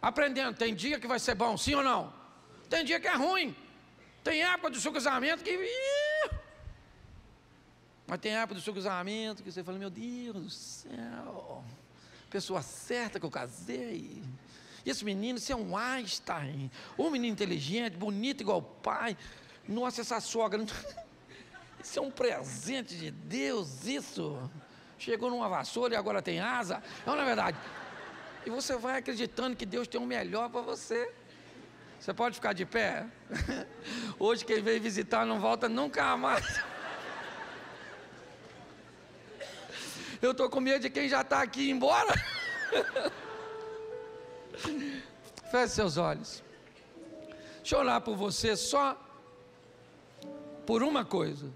Aprendendo. Tem dia que vai ser bom, sim ou não? Tem dia que é ruim. Tem época do seu casamento que... Mas tem época do seu casamento que você fala: meu Deus do céu, pessoa certa que eu casei. E esse menino, isso é um Einstein, um menino inteligente, bonito igual o pai. Nossa, essa sogra, isso é um presente de Deus, isso. Chegou numa vassoura e agora tem asa. Não é verdade? E você vai acreditando que Deus tem o melhor para você. Você pode ficar de pé? Hoje quem veio visitar não volta nunca mais. Eu estou com medo de quem já está aqui ir embora. Feche seus olhos. Deixa eu orar por você só por uma coisa.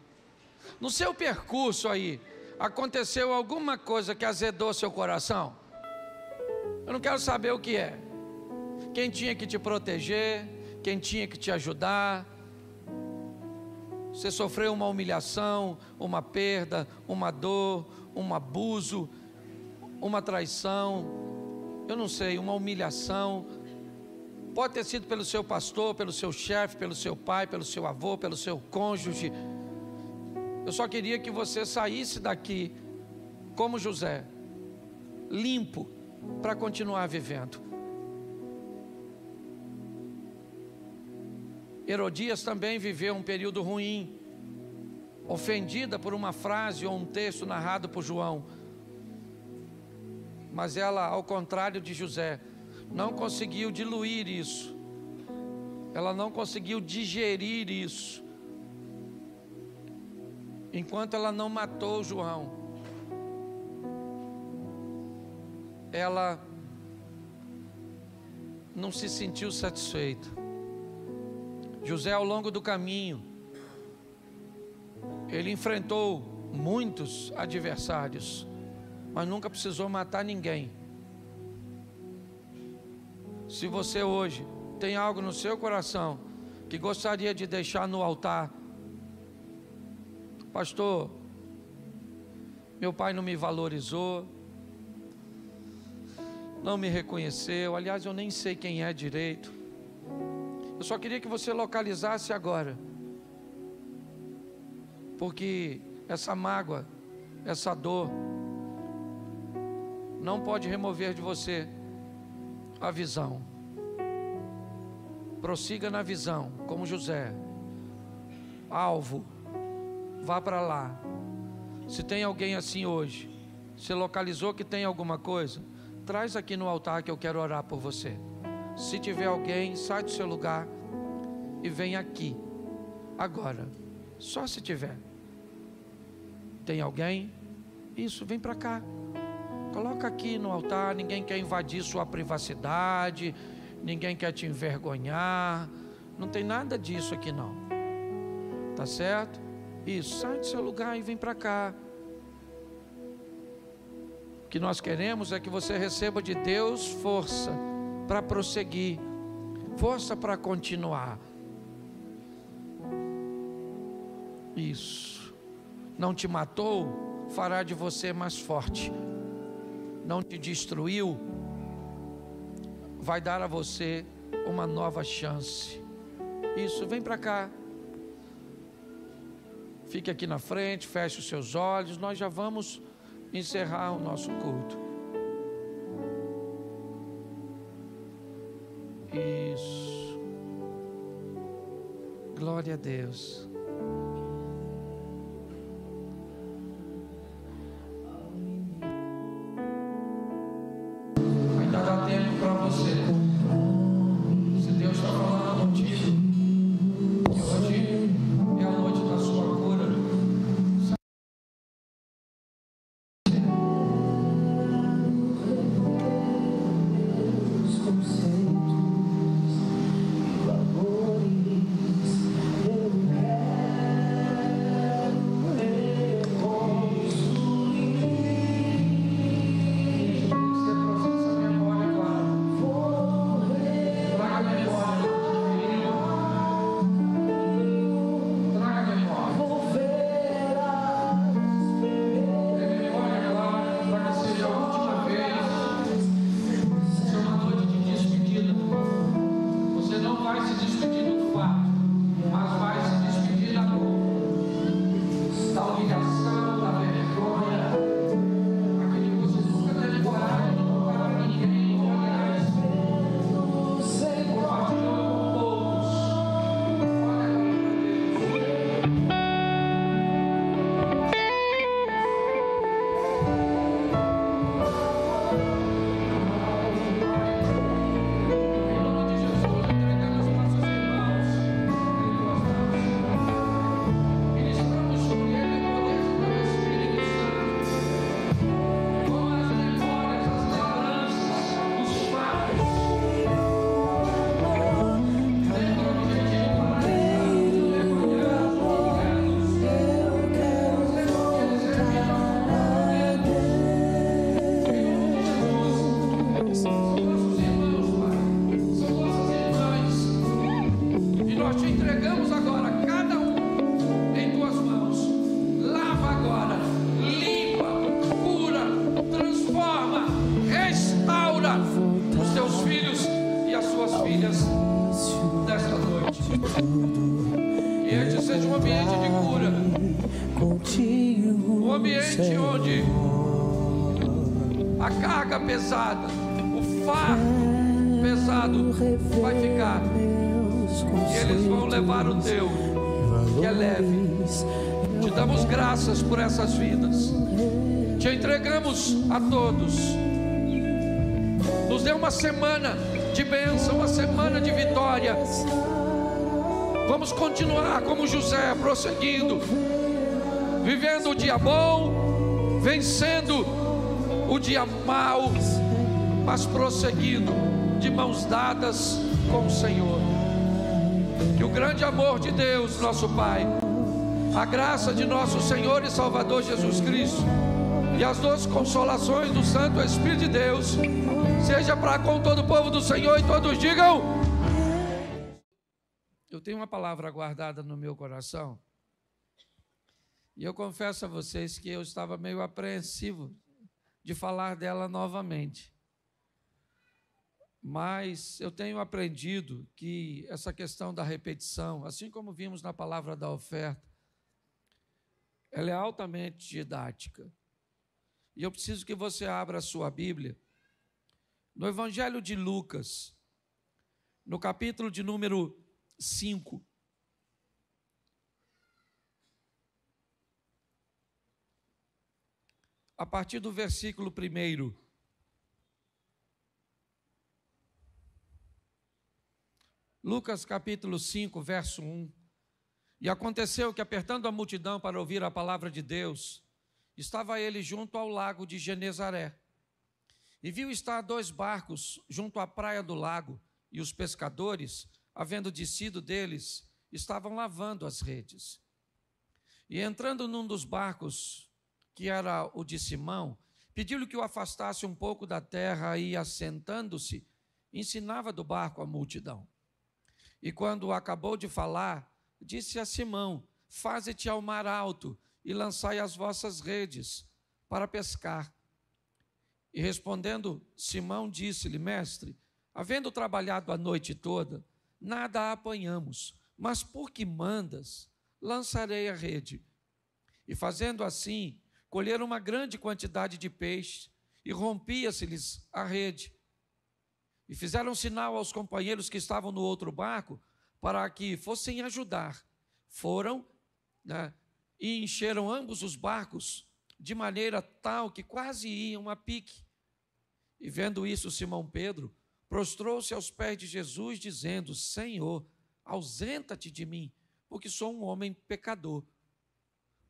No seu percurso aí, aconteceu alguma coisa que azedou seu coração? Eu não quero saber o que é. Quem tinha que te proteger, quem tinha que te ajudar. Você sofreu uma humilhação, uma perda, uma dor, um abuso, uma traição. Eu não sei, uma humilhação. Pode ter sido pelo seu pastor, pelo seu chefe, pelo seu pai, pelo seu avô, pelo seu cônjuge. Eu só queria que você saísse daqui como José, limpo, para continuar vivendo. Herodias também viveu um período ruim, ofendida por uma frase ou um texto narrado por João. Mas ela, ao contrário de José, não conseguiu diluir isso. Ela não conseguiu digerir isso. Enquanto ela não matou João, ela não se sentiu satisfeita. José, ao longo do caminho, ele enfrentou muitos adversários, mas nunca precisou matar ninguém. Se você hoje tem algo no seu coração que gostaria de deixar no altar: pastor, meu pai não me valorizou, não me reconheceu, aliás, eu nem sei quem é direito. Eu só queria que você localizasse agora, porque essa mágoa, essa dor, não pode remover de você a visão. Prossiga na visão, como José. Alvo, vá para lá. Se tem alguém assim hoje, se localizou que tem alguma coisa, traz aqui no altar que eu quero orar por você. Se tiver alguém, sai do seu lugar e vem aqui agora. Só se tiver. Tem alguém? Isso, vem para cá. Coloca aqui no altar. Ninguém quer invadir sua privacidade, ninguém quer te envergonhar. Não tem nada disso aqui não. Tá certo? Isso, sai do seu lugar e vem para cá. O que nós queremos é que você receba de Deus força para prosseguir, força para continuar. Isso. Não te matou, fará de você mais forte. Não te destruiu, vai dar a você uma nova chance. Isso, vem para cá. Fique aqui na frente, feche os seus olhos. Nós já vamos encerrar o nosso culto. Isso. Glória a Deus. Ainda dá tempo para você. Se Deus está falando contigo, que hoje é a noite da sua cura. vai se despedir do fato, mas vai se despedir da dor, da humilhação, da vergonha, aquilo que você nunca teve coragem de contar para ninguém, ou aliás, compartilhou com poucos. Olha pesada, o fardo pesado vai ficar, e eles vão levar o teu, que é leve. Te damos graças por essas vidas, te entregamos a todos. Nos dê uma semana de bênção, uma semana de vitória. Vamos continuar como José, prosseguindo, vivendo o dia bom, vencendo o dia mau, mas prosseguindo de mãos dadas com o Senhor. Que o grande amor de Deus, nosso Pai, a graça de nosso Senhor e Salvador Jesus Cristo e as doces consolações do Santo Espírito de Deus seja para com todo o povo do Senhor, e todos digam: eu tenho uma palavra guardada no meu coração, e eu confesso a vocês que eu estava meio apreensivo de falar dela novamente. Mas eu tenho aprendido que essa questão da repetição, assim como vimos na palavra da oferta, ela é altamente didática. E eu preciso que você abra a sua Bíblia no Evangelho de Lucas, no capítulo de número 5. A partir do versículo 1. Lucas capítulo 5, verso 1. E aconteceu que, apertando a multidão para ouvir a palavra de Deus, estava ele junto ao lago de Genezaré. E viu estar 2 barcos junto à praia do lago, e os pescadores, havendo descido deles, estavam lavando as redes. E entrando num dos barcos, que era o de Simão, pediu-lhe que o afastasse um pouco da terra, e, assentando-se, ensinava do barco a multidão. E quando acabou de falar, disse a Simão: faze-te ao mar alto e lançai as vossas redes para pescar. E respondendo Simão, disse-lhe: mestre, havendo trabalhado a noite toda, nada apanhamos, mas por que mandas, lançarei a rede. E fazendo assim, colheram uma grande quantidade de peixe, e rompia-se-lhes a rede. E fizeram sinal aos companheiros que estavam no outro barco, para que fossem ajudar. Foram, e encheram ambos os barcos, de maneira tal que quase iam a pique. E vendo isso, Simão Pedro prostrou-se aos pés de Jesus, dizendo: Senhor, ausenta-te de mim, porque sou um homem pecador.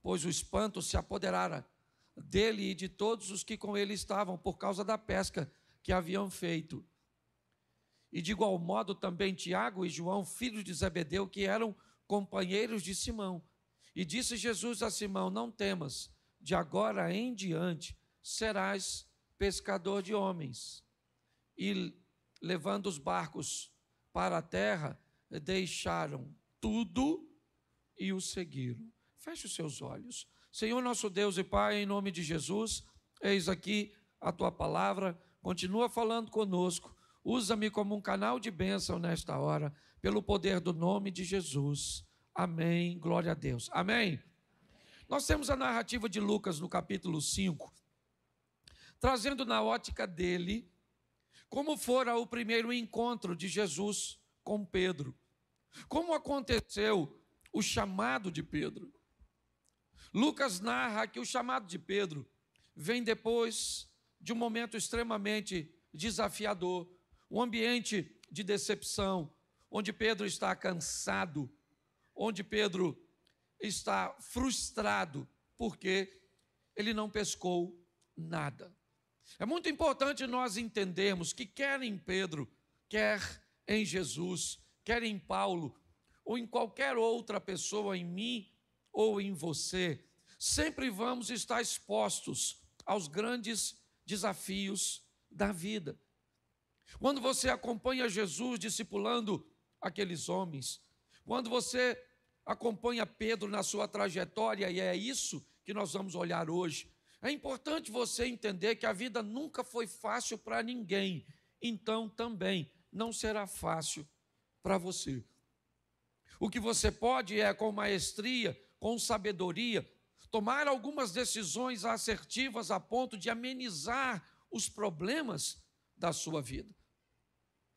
Pois o espanto se apoderara dele e de todos os que com ele estavam, por causa da pesca que haviam feito. E de igual modo também Tiago e João, filhos de Zebedeu, que eram companheiros de Simão. E disse Jesus a Simão: não temas, de agora em diante serás pescador de homens. E levando os barcos para a terra, deixaram tudo e o seguiram. Feche os seus olhos. Senhor nosso Deus e Pai, em nome de Jesus, eis aqui a Tua palavra, continua falando conosco, usa-me como um canal de bênção nesta hora. pelo poder do nome de Jesus. Amém, glória a Deus. Amém. Nós temos a narrativa de Lucas no capítulo 5, trazendo na ótica dele como fora o primeiro encontro de Jesus com Pedro, como aconteceu o chamado de Pedro. Lucas narra que o chamado de Pedro vem depois de um momento extremamente desafiador, um ambiente de decepção, onde Pedro está cansado, onde Pedro está frustrado, porque ele não pescou nada. É muito importante nós entendermos que quer em Pedro, quer em Jesus, quer em Paulo, ou em qualquer outra pessoa, em mim ou em você, sempre vamos estar expostos aos grandes desafios da vida. Quando você acompanha Jesus discipulando aqueles homens, quando você acompanha Pedro na sua trajetória, e é isso que nós vamos olhar hoje, é importante você entender que a vida nunca foi fácil para ninguém, então também não será fácil para você. O que você pode é, com maestria, com sabedoria, tomar algumas decisões assertivas a ponto de amenizar os problemas da sua vida.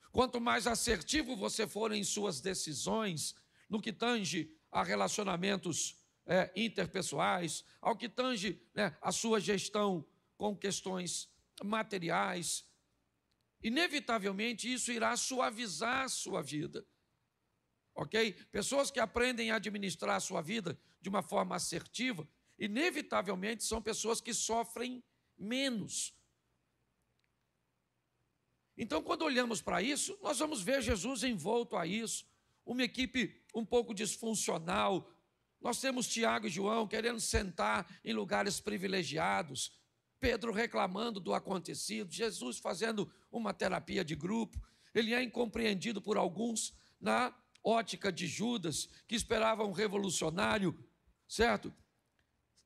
Quanto mais assertivo você for em suas decisões, no que tange a relacionamentos interpessoais, ao que tange a sua gestão com questões materiais, inevitavelmente isso irá suavizar a sua vida. Ok? Pessoas que aprendem a administrar a sua vida de uma forma assertiva, inevitavelmente são pessoas que sofrem menos. Então, quando olhamos para isso, nós vamos ver Jesus envolto a isso, uma equipe um pouco disfuncional. Nós temos Tiago e João querendo sentar em lugares privilegiados, Pedro reclamando do acontecido, Jesus fazendo uma terapia de grupo. Ele é incompreendido por alguns na ótica de Judas, que esperava um revolucionário, certo?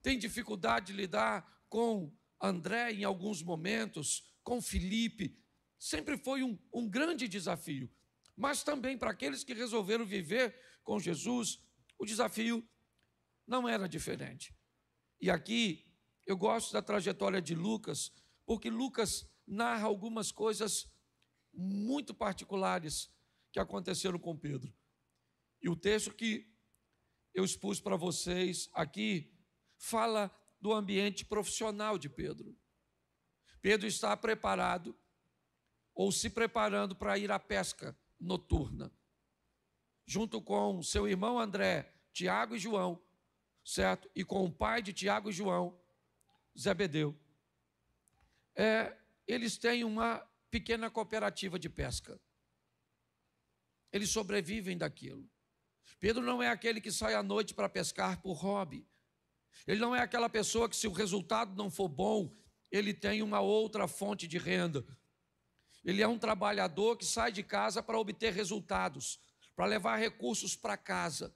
Tem dificuldade de lidar com André em alguns momentos, com Filipe. Sempre foi um grande desafio. Mas também para aqueles que resolveram viver com Jesus, o desafio não era diferente. E aqui eu gosto da trajetória de Lucas, porque Lucas narra algumas coisas muito particulares que aconteceram com Pedro. E o texto que eu expus para vocês aqui fala do ambiente profissional de Pedro. Pedro está preparado ou se preparando para ir à pesca noturna, junto com seu irmão André, Tiago e João, certo? E com o pai de Tiago e João, Zebedeu. Eles têm uma pequena cooperativa de pesca. Eles sobrevivem daquilo. Pedro não é aquele que sai à noite para pescar por hobby. Ele não é aquela pessoa que, se o resultado não for bom, ele tem uma outra fonte de renda. Ele é um trabalhador que sai de casa para obter resultados, para levar recursos para casa.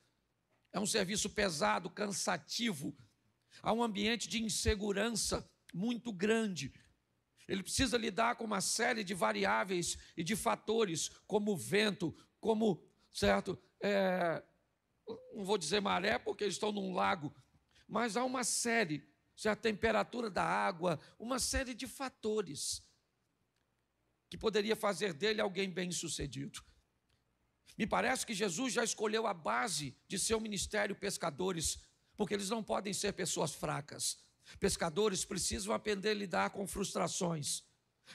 É um serviço pesado, cansativo. Há um ambiente de insegurança muito grande. Ele precisa lidar com uma série de variáveis e de fatores, como o vento, como, certo, não vou dizer maré, porque eles estão num lago, mas há uma série, a temperatura da água, uma série de fatores que poderia fazer dele alguém bem-sucedido. Me parece que Jesus já escolheu a base de seu ministério pescadores, porque eles não podem ser pessoas fracas. Pescadores precisam aprender a lidar com frustrações.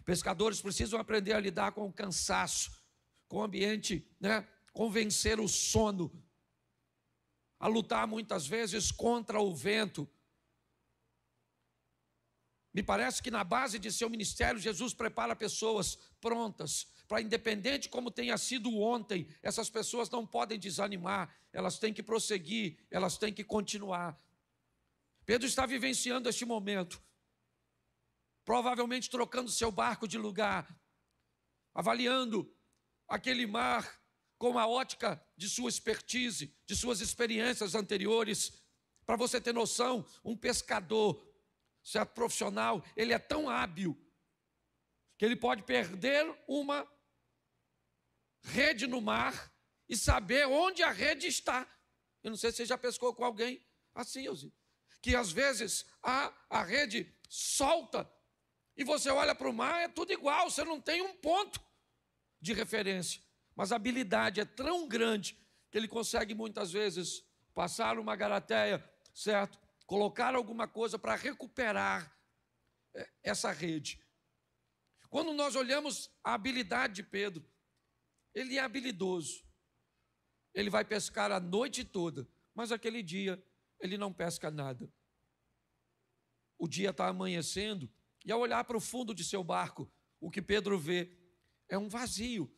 Pescadores precisam aprender a lidar com o cansaço, com o ambiente, com vencer o sono, a lutar muitas vezes contra o vento. Me parece que na base de seu ministério, Jesus prepara pessoas prontas para, independente como tenha sido ontem, essas pessoas não podem desanimar, elas têm que prosseguir, elas têm que continuar. Pedro está vivenciando este momento, provavelmente trocando seu barco de lugar, avaliando aquele mar com a ótica de sua expertise, de suas experiências anteriores. Para você ter noção, um pescador, certo, profissional, ele é tão hábil que ele pode perder uma rede no mar e saber onde a rede está. Eu não sei se você já pescou com alguém assim, Elzinho, que às vezes a rede solta e você olha para o mar, é tudo igual, você não tem um ponto de referência. Mas a habilidade é tão grande que ele consegue muitas vezes passar uma garateia, certo? Colocar alguma coisa para recuperar essa rede. Quando nós olhamos a habilidade de Pedro, ele é habilidoso. Ele vai pescar a noite toda, mas aquele dia ele não pesca nada. O dia está amanhecendo e ao olhar para o fundo de seu barco, o que Pedro vê é um vazio.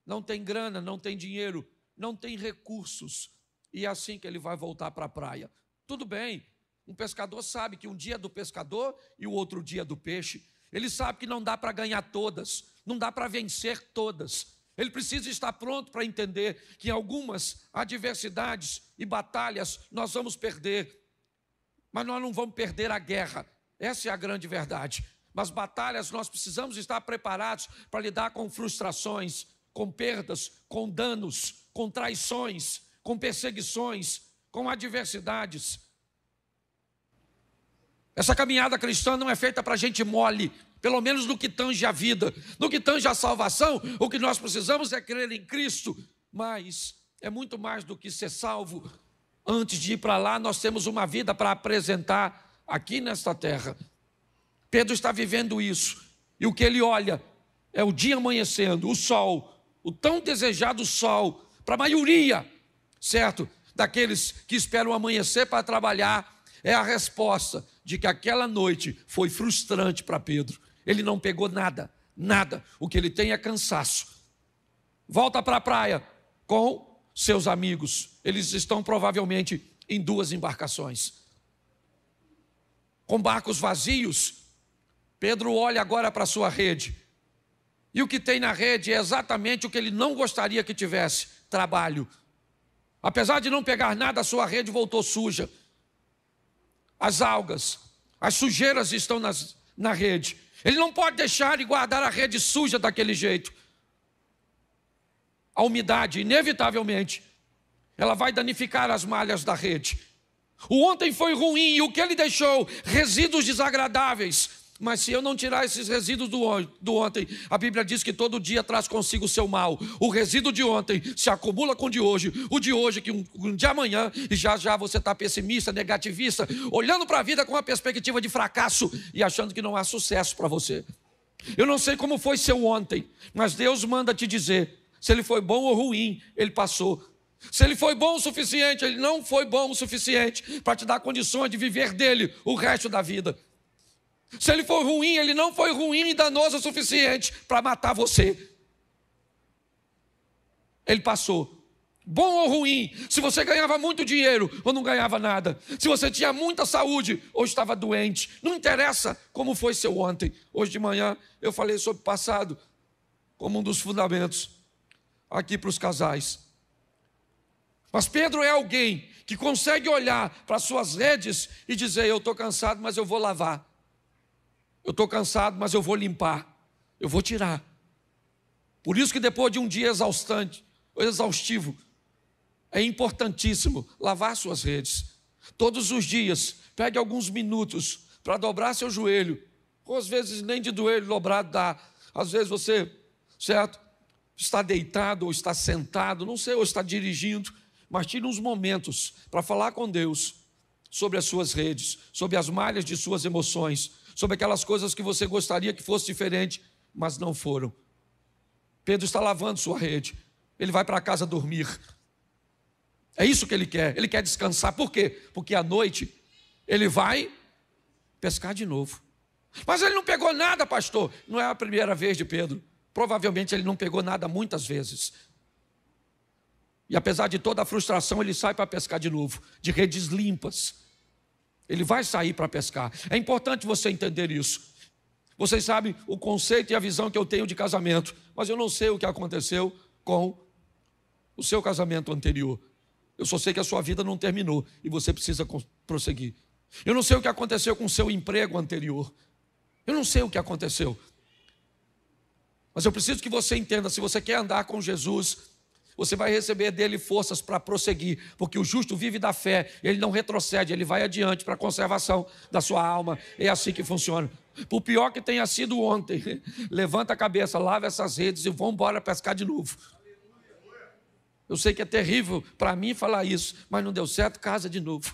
Não tem grana, não tem dinheiro, não tem recursos. E é assim que ele vai voltar para a praia. Tudo bem, um pescador sabe que um dia é do pescador e o outro dia é do peixe. Ele sabe que não dá para ganhar todas, não dá para vencer todas. Ele precisa estar pronto para entender que em algumas adversidades e batalhas nós vamos perder. Mas nós não vamos perder a guerra. Essa é a grande verdade. Mas batalhas nós precisamos estar preparados para lidar com frustrações, com perdas, com danos, com traições, com perseguições, com adversidades. Essa caminhada cristã não é feita para gente mole, pelo menos no que tange a vida. No que tange a salvação, o que nós precisamos é crer em Cristo. Mas é muito mais do que ser salvo. Antes de ir para lá, nós temos uma vida para apresentar aqui nesta terra. Pedro está vivendo isso. E o que ele olha é o dia amanhecendo, o sol, o tão desejado sol, para a maioria, certo? Daqueles que esperam amanhecer para trabalhar, é a resposta de que aquela noite foi frustrante para Pedro. Ele não pegou nada, nada. O que ele tem é cansaço. Volta para a praia com seus amigos. Eles estão provavelmente em 2 embarcações. Com barcos vazios, Pedro olha agora para a sua rede. E o que tem na rede é exatamente o que ele não gostaria que tivesse: trabalho. Apesar de não pegar nada, a sua rede voltou suja. As algas, as sujeiras estão na rede. Ele não pode deixar e guardar a rede suja daquele jeito. A umidade, inevitavelmente, ela vai danificar as malhas da rede. O ontem foi ruim e o que ele deixou? Resíduos desagradáveis. Mas se eu não tirar esses resíduos do ontem, a Bíblia diz que todo dia traz consigo o seu mal. O resíduo de ontem se acumula com o de hoje que um de amanhã, e já você está pessimista, negativista, olhando para a vida com uma perspectiva de fracasso e achando que não há sucesso para você. Eu não sei como foi seu ontem, mas Deus manda te dizer, se ele foi bom ou ruim, ele passou. Se ele foi bom o suficiente, ele não foi bom o suficiente para te dar condições de viver dele o resto da vida. Se ele for ruim, ele não foi ruim e danoso o suficiente para matar você. Ele passou. Bom ou ruim, se você ganhava muito dinheiro ou não ganhava nada, se você tinha muita saúde ou estava doente, não interessa como foi seu ontem. Hoje de manhã eu falei sobre o passado como um dos fundamentos aqui para os casais. Mas Pedro é alguém que consegue olhar para as suas redes e dizer: eu estou cansado, mas eu vou lavar. Eu estou cansado, mas eu vou limpar. Eu vou tirar. Por isso que depois de um dia exaustivo, é importantíssimo lavar suas redes. Todos os dias, pegue alguns minutos para dobrar seu joelho. Ou às vezes nem de joelho dobrado dá. Às vezes você, certo, está deitado ou está sentado, não sei, ou está dirigindo. Mas tire uns momentos para falar com Deus sobre as suas redes, sobre as malhas de suas emoções, sobre aquelas coisas que você gostaria que fosse diferente, mas não foram. Pedro está lavando sua rede. Ele vai para casa dormir. É isso que ele quer descansar. Por quê? Porque à noite ele vai pescar de novo. Mas ele não pegou nada, pastor. Não é a primeira vez de Pedro. Provavelmente ele não pegou nada muitas vezes. E apesar de toda a frustração, ele sai para pescar de novo, de redes limpas. Ele vai sair para pescar. É importante você entender isso. Vocês sabem o conceito e a visão que eu tenho de casamento, mas eu não sei o que aconteceu com o seu casamento anterior. Eu só sei que a sua vida não terminou e você precisa prosseguir. Eu não sei o que aconteceu com o seu emprego anterior. Eu não sei o que aconteceu. Mas eu preciso que você entenda, se você quer andar com Jesus, você vai receber dele forças para prosseguir, porque o justo vive da fé, ele não retrocede, ele vai adiante para a conservação da sua alma. É assim que funciona. Por pior que tenha sido ontem, levanta a cabeça, lava essas redes e vamos embora pescar de novo. Eu sei que é terrível para mim falar isso, mas não deu certo, casa de novo.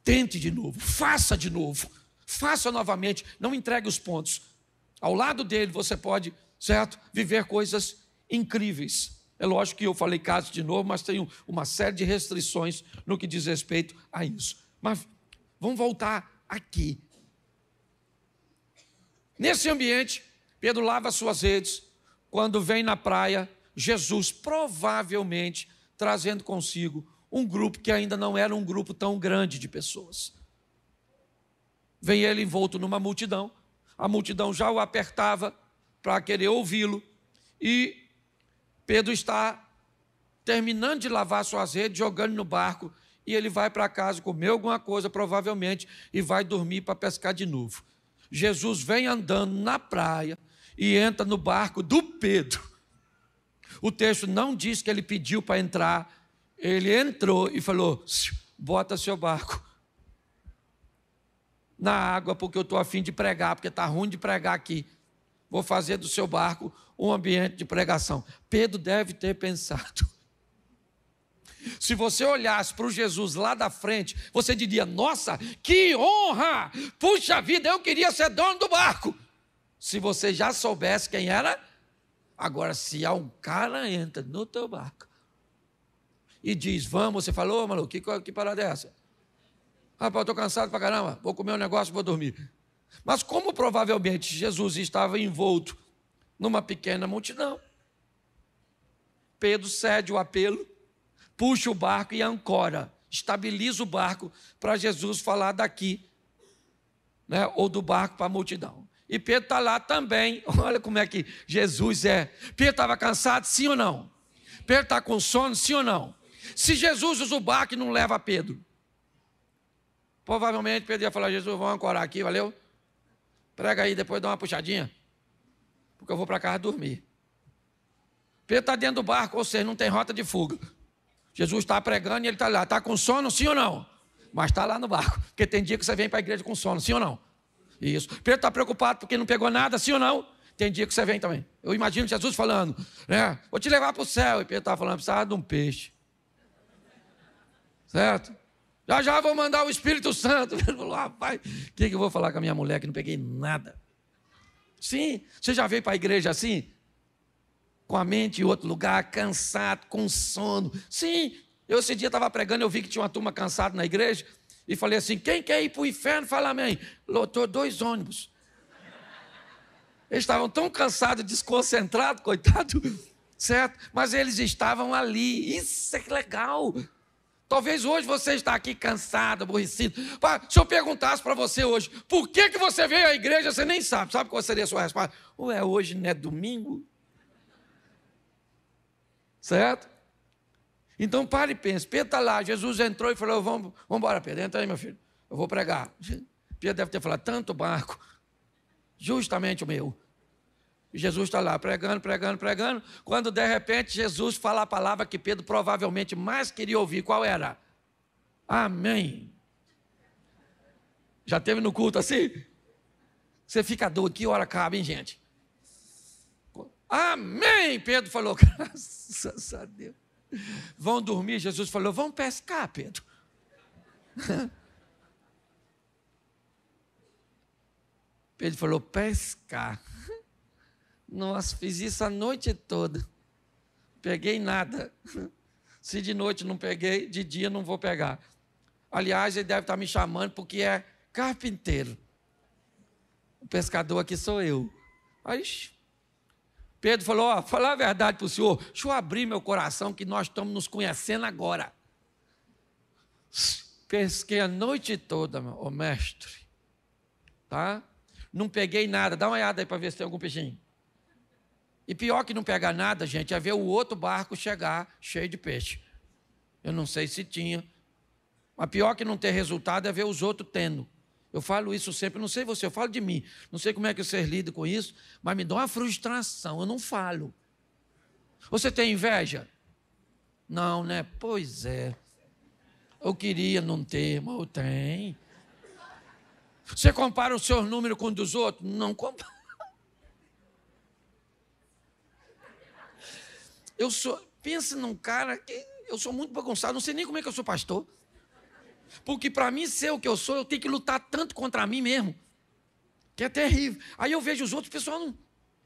Tente de novo, faça de novo. Faça novamente, não entregue os pontos. Ao lado dele você pode, certo, viver coisas incríveis. É lógico que eu falei caso de novo, mas tenho uma série de restrições no que diz respeito a isso. Mas vamos voltar aqui. Nesse ambiente, Pedro lava suas redes. Quando vem na praia, Jesus provavelmente trazendo consigo um grupo que ainda não era um grupo tão grande de pessoas. Vem ele envolto numa multidão, a multidão já o apertava para querer ouvi-lo, e Pedro está terminando de lavar suas redes, jogando no barco, e ele vai para casa comer alguma coisa, provavelmente, e vai dormir para pescar de novo. Jesus vem andando na praia e entra no barco do Pedro. O texto não diz que ele pediu para entrar, ele entrou e falou: bota seu barco na água, porque eu estou a fim de pregar, porque está ruim de pregar aqui. Vou fazer do seu barco um ambiente de pregação. Pedro deve ter pensado. Se você olhasse para o Jesus lá da frente, você diria: nossa, que honra! Puxa vida, eu queria ser dono do barco. Se você já soubesse quem era, agora se há um cara entra no teu barco e diz: vamos, você falou, maluco, que parada é essa? Rapaz, eu estou cansado pra caramba, vou comer um negócio e vou dormir. Mas como provavelmente Jesus estava envolto numa pequena multidão, Pedro cede o apelo, puxa o barco e ancora, estabiliza o barco para Jesus falar daqui, né, ou do barco para a multidão. E Pedro está lá também. Olha como é que Jesus é. Pedro estava cansado, sim ou não? Pedro está com sono, sim ou não? Se Jesus usa o barco e não leva Pedro, provavelmente Pedro ia falar: Jesus, vamos ancorar aqui, valeu? Prega aí, depois dá uma puxadinha, porque eu vou para casa dormir. Pedro está dentro do barco, ou seja, não tem rota de fuga. Jesus está pregando e ele está lá. Está com sono, sim ou não? Mas está lá no barco, porque tem dia que você vem para a igreja com sono, sim ou não? Isso. Pedro está preocupado porque não pegou nada, sim ou não? Tem dia que você vem também. Eu imagino Jesus falando, né? Vou te levar para o céu. E Pedro estava falando: precisava de um peixe. Certo? Já já vou mandar o Espírito Santo. Ele falou: rapaz, o que eu vou falar com a minha mulher que não peguei nada? Sim, você já veio para a igreja assim? Com a mente em outro lugar, cansado, com sono. Sim, eu esse dia estava pregando, eu vi que tinha uma turma cansada na igreja, e falei assim: quem quer ir para o inferno? Fala amém. Lotou 2 ônibus. Eles estavam tão cansados, desconcentrados, coitado, certo? Mas eles estavam ali. Isso é legal. Talvez hoje você está aqui cansado, aborrecido. Se eu perguntasse para você hoje: por que você veio à igreja? Você nem sabe. Sabe qual seria a sua resposta? Ué, hoje não é domingo? Certo? Então pare e pense. Pedro está lá, Jesus entrou e falou: vamos embora, Pedro, entra aí, meu filho, eu vou pregar. Pedro deve ter falado: tanto barco, justamente o meu. E Jesus está lá pregando, quando de repente Jesus fala a palavra que Pedro provavelmente mais queria ouvir. Qual era? Amém. Já teve no culto assim? Você fica doido, que hora acaba, hein, gente? Amém, Pedro falou. Graças a Deus. Vão dormir, Jesus falou: vamos pescar, Pedro. Pedro falou: pescar. Nossa, fiz isso a noite toda. Peguei nada. Se de noite não peguei, de dia não vou pegar. Aliás, ele deve estar me chamando porque é carpinteiro. O pescador aqui sou eu. Aí Pedro falou: ó, falar a verdade para o senhor, deixa eu abrir meu coração que nós estamos nos conhecendo agora. Pesquei a noite toda, ô mestre. Tá? Não peguei nada. Dá uma olhada aí para ver se tem algum peixinho. E pior que não pegar nada, gente, é ver o outro barco chegar cheio de peixe. Eu não sei se tinha. Mas pior que não ter resultado é ver os outros tendo. Eu falo isso sempre, não sei você, eu falo de mim. Não sei como é que vocês lidam com isso, mas me dá uma frustração, eu não falo. Você tem inveja? Não, né? Pois é. Eu queria não ter, mas eu tenho. Você compara o seu número com o dos outros? Não compara. Pensa num cara que eu sou muito bagunçado, não sei nem como é que eu sou pastor. Porque para mim ser o que eu sou, eu tenho que lutar tanto contra mim mesmo, que é terrível. Aí eu vejo os outros, o pessoal não...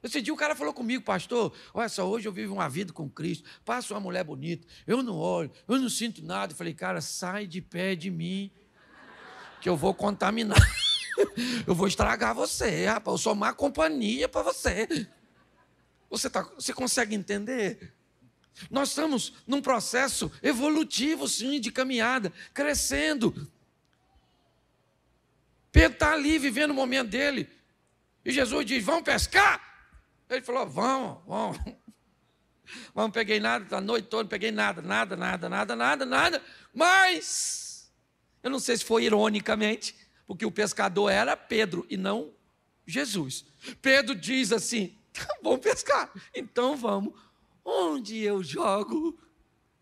Esse dia o cara falou comigo, pastor, olha só, hoje eu vivo uma vida com Cristo, passo uma mulher bonita, eu não olho, eu não sinto nada. Eu falei, cara, sai de pé de mim, que eu vou contaminar. Eu vou estragar você, rapaz, eu sou má companhia para você. Você consegue entender? Nós estamos num processo evolutivo, sim, de caminhada, crescendo. Pedro está ali vivendo o momento dele. E Jesus diz, vamos pescar? Ele falou, vamos. Mas não peguei nada, a noite toda não peguei nada. Mas, eu não sei se foi ironicamente, porque o pescador era Pedro e não Jesus. Pedro diz assim, vamos pescar, então vamos. Onde eu jogo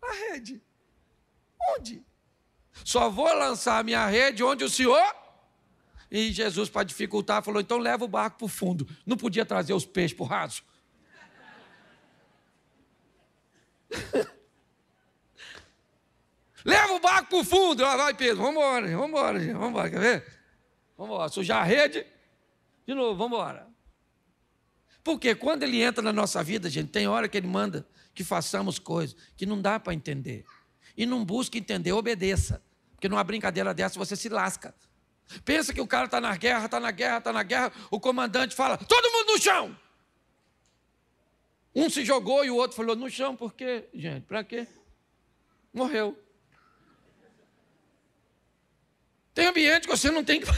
a rede? Onde? Só vou lançar a minha rede onde o Senhor... E Jesus, para dificultar, falou, então leva o barco para o fundo. Não podia trazer os peixes para o raso? Leva o barco para o fundo. Lá vai, Pedro, vamos embora, quer ver? Vamos embora, sujar a rede. De novo, vamos embora. Porque quando ele entra na nossa vida, gente, tem hora que ele manda que façamos coisas que não dá para entender. E não busque entender, obedeça. Porque numa brincadeira dessa você se lasca. Pensa que o cara está na guerra, o comandante fala, todo mundo no chão. Um se jogou e o outro falou, no chão, por quê, gente? Para quê? Morreu. Tem ambiente que você não tem que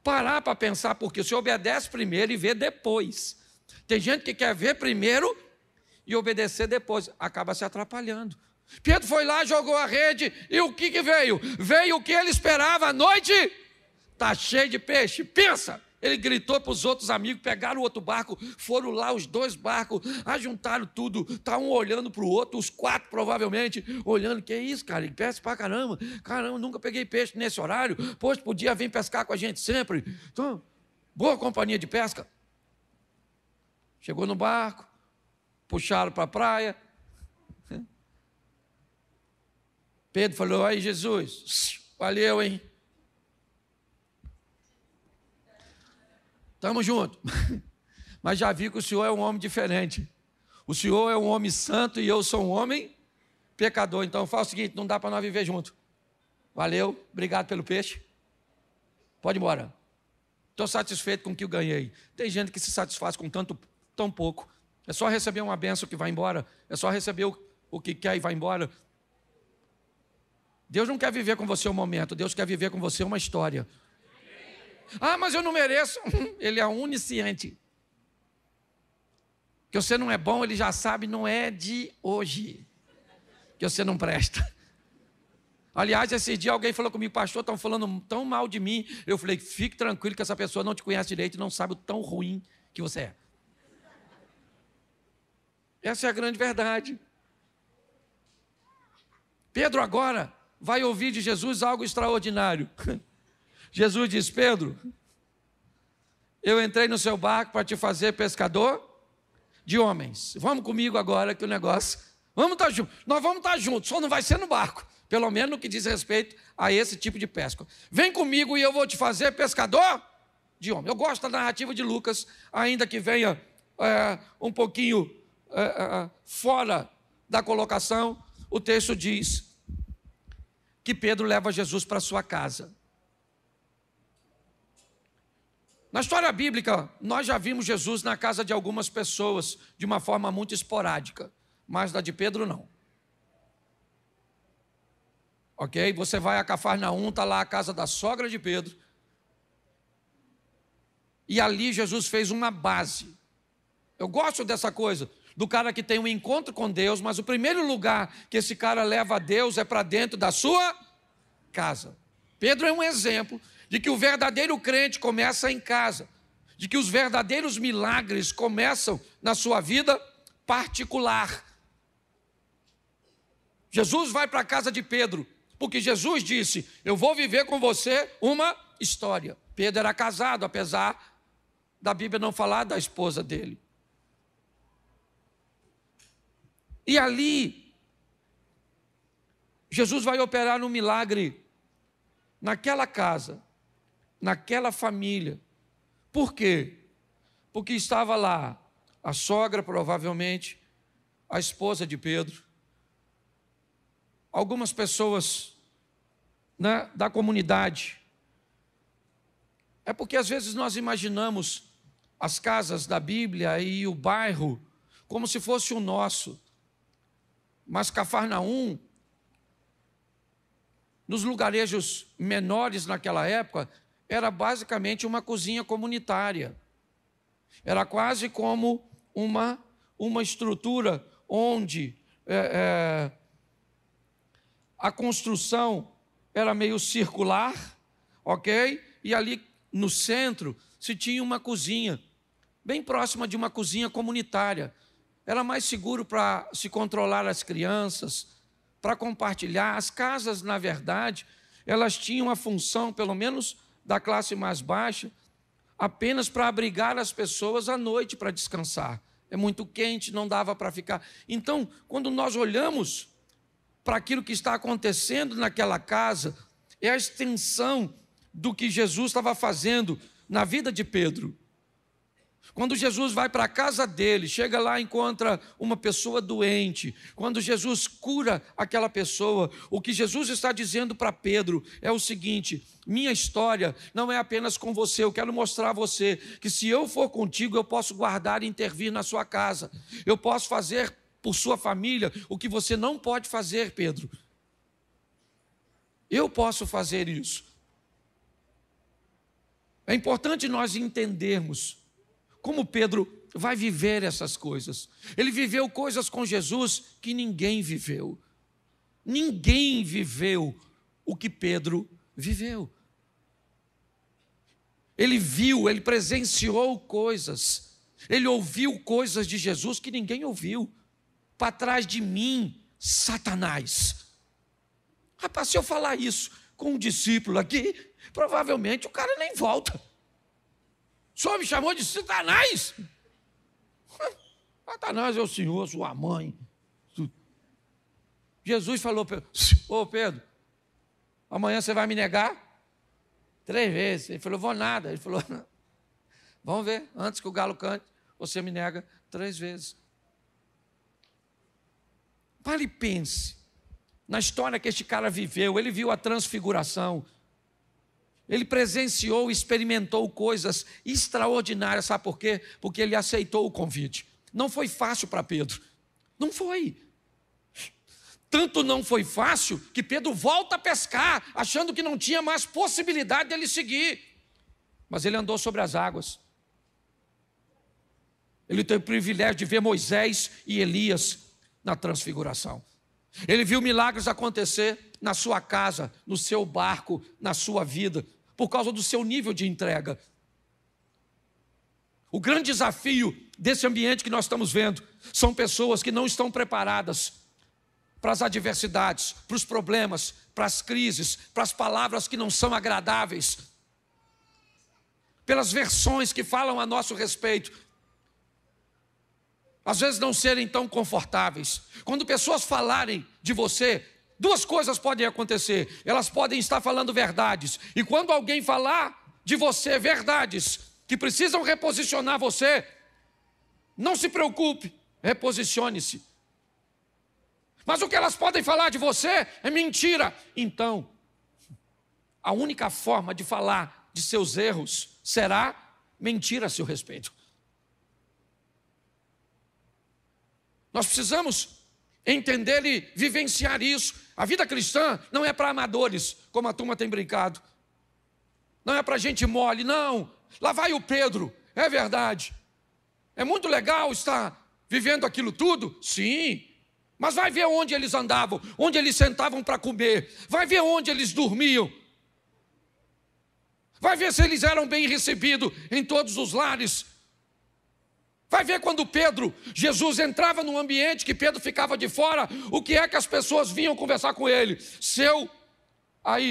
parar para pensar, porque você obedece primeiro e vê depois. Tem gente que quer ver primeiro e obedecer depois, acaba se atrapalhando. Pedro foi lá, jogou a rede, e o que veio? Veio o que ele esperava à noite, está cheio de peixe. Pensa, ele gritou para os outros amigos, pegaram o outro barco, foram lá os dois barcos, ajuntaram tudo, está um olhando para o outro, os quatro provavelmente, olhando, que é isso, cara, ele pesca para caramba, nunca peguei peixe nesse horário, pois podia vir pescar com a gente sempre. Então, boa companhia de pesca. Chegou no barco, puxaram para a praia. Pedro falou, aí Jesus, valeu, hein? Estamos juntos. Mas já vi que o Senhor é um homem diferente. O Senhor é um homem santo e eu sou um homem pecador. Então fala o seguinte, não dá para nós viver juntos. Valeu, obrigado pelo peixe. Pode ir embora. Estou satisfeito com o que eu ganhei. Tem gente que se satisfaz com tão pouco. É só receber uma bênção que vai embora. É só receber o que quer e vai embora. Deus não quer viver com você um momento. Deus quer viver com você uma história. Ah, mas eu não mereço. Ele é onisciente. Que você não é bom, ele já sabe, não é de hoje. Que você não presta. Aliás, esse dia alguém falou comigo, pastor, estão falando tão mal de mim. Eu falei, fique tranquilo que essa pessoa não te conhece direito e não sabe o tão ruim que você é. Essa é a grande verdade. Pedro agora vai ouvir de Jesus algo extraordinário. Jesus diz, Pedro, eu entrei no seu barco para te fazer pescador de homens. Vamos comigo agora que o negócio... Vamos estar juntos. Nós vamos estar juntos, só não vai ser no barco. Pelo menos no que diz respeito a esse tipo de pesca. Vem comigo e eu vou te fazer pescador de homens. Eu gosto da narrativa de Lucas, ainda que venha um pouquinho fora da colocação. O texto diz que Pedro leva Jesus para sua casa. Na história bíblica, nós já vimos Jesus na casa de algumas pessoas de uma forma muito esporádica, mas da de Pedro não. Ok? Você vai a Cafarnaum, está lá a casa da sogra de Pedro, e ali Jesus fez uma base. Eu gosto dessa coisa, do cara que tem um encontro com Deus, mas o primeiro lugar que esse cara leva a Deus é para dentro da sua casa. Pedro é um exemplo de que o verdadeiro crente começa em casa, de que os verdadeiros milagres começam na sua vida particular. Jesus vai para a casa de Pedro, porque Jesus disse: eu vou viver com você uma história. Pedro era casado, apesar da Bíblia não falar da esposa dele. E ali, Jesus vai operar um milagre naquela casa, naquela família. Por quê? Porque estava lá a sogra, provavelmente, a esposa de Pedro, algumas pessoas, né, da comunidade. É porque às vezes nós imaginamos as casas da Bíblia e o bairro como se fosse o nosso. Mas Cafarnaum, nos lugarejos menores naquela época, era basicamente uma cozinha comunitária. Era quase como uma estrutura onde a construção era meio circular, ok? E ali no centro se tinha uma cozinha, bem próxima de uma cozinha comunitária. Era mais seguro para se controlar as crianças, para compartilhar. As casas, na verdade, elas tinham a função, pelo menos da classe mais baixa, apenas para abrigar as pessoas à noite para descansar. É muito quente, não dava para ficar. Então, quando nós olhamos para aquilo que está acontecendo naquela casa, é a extensão do que Jesus estava fazendo na vida de Pedro. Quando Jesus vai para a casa dele, chega lá e encontra uma pessoa doente. Quando Jesus cura aquela pessoa, o que Jesus está dizendo para Pedro é o seguinte: minha história não é apenas com você, eu quero mostrar a você que se eu for contigo, eu posso guardar e intervir na sua casa. Eu posso fazer por sua família o que você não pode fazer, Pedro. Eu posso fazer isso. É importante nós entendermos como Pedro vai viver essas coisas. Ele viveu coisas com Jesus que ninguém viveu. Ninguém viveu o que Pedro viveu. Ele viu, ele presenciou coisas. Ele ouviu coisas de Jesus que ninguém ouviu. Para trás de mim, Satanás. Rapaz, se eu falar isso com um discípulo aqui, provavelmente o cara nem volta. O senhor me chamou de Satanás? Satanás é o senhor, sua mãe. Jesus falou: ô Pedro, amanhã você vai me negar 3 vezes. Ele falou: vou nada. Ele falou: vamos ver, antes que o galo cante, você me nega 3 vezes. Pare e pense na história que este cara viveu. Ele viu a transfiguração. Ele presenciou e experimentou coisas extraordinárias. Sabe por quê? Porque ele aceitou o convite. Não foi fácil para Pedro. Não foi. Tanto não foi fácil que Pedro volta a pescar, achando que não tinha mais possibilidade dele seguir. Mas ele andou sobre as águas. Ele teve o privilégio de ver Moisés e Elias na transfiguração. Ele viu milagres acontecer na sua casa, no seu barco, na sua vida, por causa do seu nível de entrega. O grande desafio desse ambiente que nós estamos vendo são pessoas que não estão preparadas para as adversidades, para os problemas, para as crises, para as palavras que não são agradáveis, pelas versões que falam a nosso respeito. Às vezes não serem tão confortáveis. Quando pessoas falarem de você, 2 coisas podem acontecer. Elas podem estar falando verdades. E quando alguém falar de você verdades que precisam reposicionar você, não se preocupe, reposicione-se. Mas o que elas podem falar de você é mentira. Então, a única forma de falar de seus erros será mentir a seu respeito. Nós precisamos entender e vivenciar isso. A vida cristã não é para amadores, como a turma tem brincado. Não é para gente mole, não. Lá vai o Pedro, é verdade. É muito legal estar vivendo aquilo tudo? Sim. Mas vai ver onde eles andavam, onde eles sentavam para comer. Vai ver onde eles dormiam. Vai ver se eles eram bem recebidos em todos os lares. Vai ver quando Jesus entrava num ambiente que Pedro ficava de fora, o que é que as pessoas vinham conversar com ele?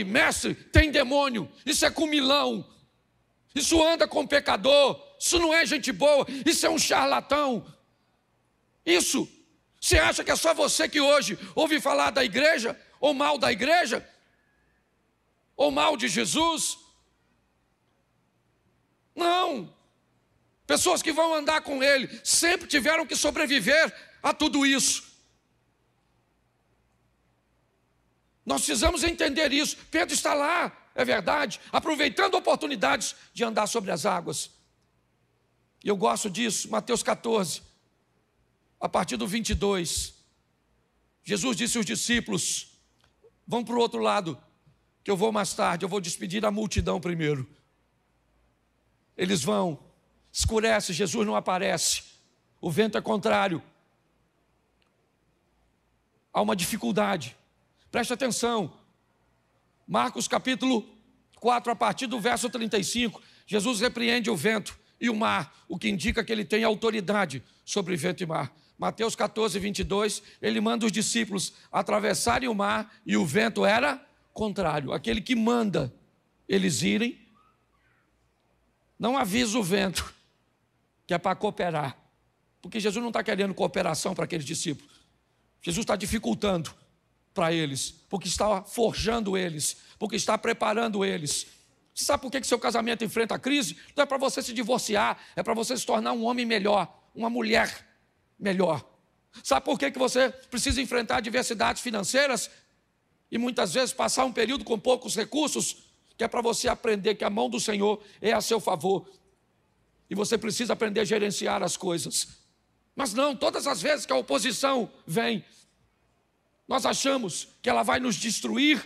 Mestre, tem demônio, isso é comilão, isso anda com pecador, isso não é gente boa, isso é um charlatão. Isso, você acha que é só você que hoje ouve falar da igreja, ou mal da igreja, ou mal de Jesus? Não. Pessoas que vão andar com ele sempre tiveram que sobreviver a tudo isso. Nós precisamos entender isso. Pedro está lá, é verdade, aproveitando oportunidades de andar sobre as águas. E eu gosto disso, Mateus 14, a partir do 22. Jesus disse aos discípulos: vão para o outro lado, que eu vou mais tarde, eu vou despedir a multidão primeiro. Eles vão, escurece, Jesus não aparece, o vento é contrário, há uma dificuldade. Preste atenção, Marcos capítulo 4, a partir do verso 35, Jesus repreende o vento e o mar, o que indica que ele tem autoridade sobre vento e mar. Mateus 14, 22, ele manda os discípulos atravessarem o mar e o vento era contrário. Aquele que manda eles irem, não avisa o vento, que é para cooperar, porque Jesus não está querendo cooperação para aqueles discípulos. Jesus está dificultando para eles, porque está forjando eles, porque está preparando eles. Você sabe por que seu casamento enfrenta crise? Não é para você se divorciar, é para você se tornar um homem melhor, uma mulher melhor. Sabe por que você precisa enfrentar adversidades financeiras e muitas vezes passar um período com poucos recursos? Que é para você aprender que a mão do Senhor é a seu favor. E você precisa aprender a gerenciar as coisas. Mas não, todas as vezes que a oposição vem, nós achamos que ela vai nos destruir.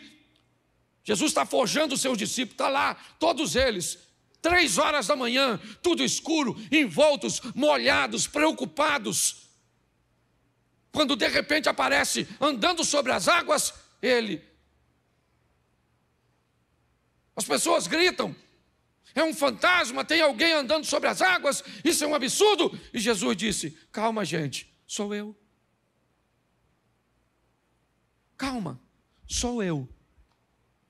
Jesus está forjando os seus discípulos, está lá, todos eles, 3 horas da manhã, tudo escuro, envoltos, molhados, preocupados. Quando de repente aparece, andando sobre as águas, ele. As pessoas gritam, é um fantasma, tem alguém andando sobre as águas, isso é um absurdo. E Jesus disse: calma, gente, sou eu. Calma, sou eu.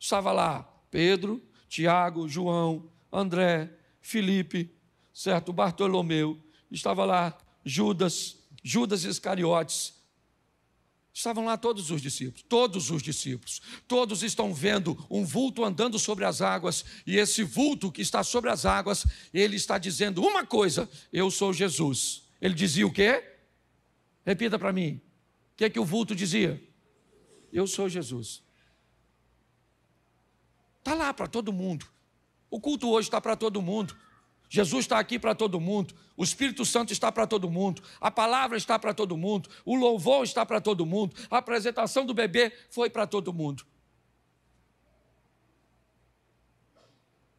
Estava lá Pedro, Tiago, João, André, Filipe, certo, Bartolomeu, estava lá Judas Iscariotes. Estavam lá todos os discípulos, todos estão vendo um vulto andando sobre as águas, e esse vulto que está sobre as águas, ele está dizendo uma coisa: eu sou Jesus. Ele dizia o quê? Repita para mim, o que é que o vulto dizia? Eu sou Jesus. Está lá para todo mundo, o culto hoje está para todo mundo. Jesus está aqui para todo mundo, o Espírito Santo está para todo mundo, a palavra está para todo mundo, o louvor está para todo mundo, a apresentação do bebê foi para todo mundo.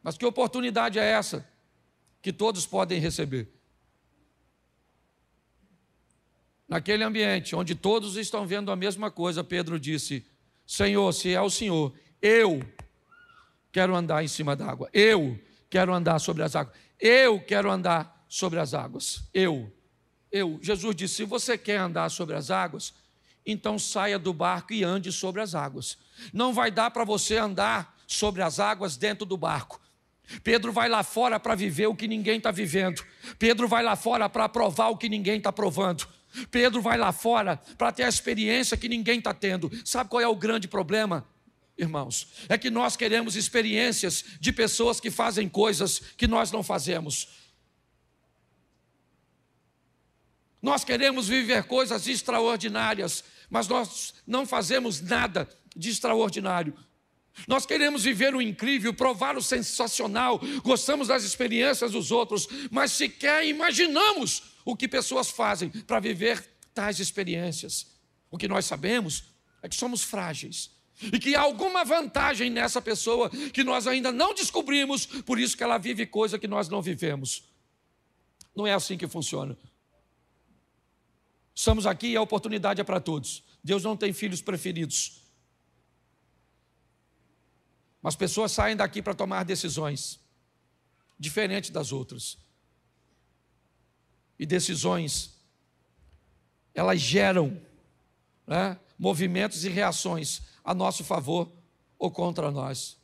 Mas que oportunidade é essa que todos podem receber? Naquele ambiente onde todos estão vendo a mesma coisa, Pedro disse: Senhor, se é o Senhor, eu quero andar em cima da água, eu quero andar sobre as águas. Eu quero andar sobre as águas. Jesus disse: se você quer andar sobre as águas, então saia do barco e ande sobre as águas. Não vai dar para você andar sobre as águas dentro do barco. Pedro vai lá fora para viver o que ninguém está vivendo. Pedro vai lá fora para provar o que ninguém está provando. Pedro vai lá fora para ter a experiência que ninguém está tendo. Sabe qual é o grande problema, irmãos? É que nós queremos experiências de pessoas que fazem coisas que nós não fazemos. Nós queremos viver coisas extraordinárias, mas nós não fazemos nada de extraordinário. Nós queremos viver o incrível, provar o sensacional, gostamos das experiências dos outros, mas sequer imaginamos o que pessoas fazem para viver tais experiências. O que nós sabemos é que somos frágeis e que há alguma vantagem nessa pessoa que nós ainda não descobrimos, por isso que ela vive coisa que nós não vivemos. Não é assim que funciona. Estamos aqui e a oportunidade é para todos. Deus não tem filhos preferidos. Mas pessoas saem daqui para tomar decisões. diferente das outras. E decisões, elas geram, né, movimentos e reações a nosso favor ou contra nós.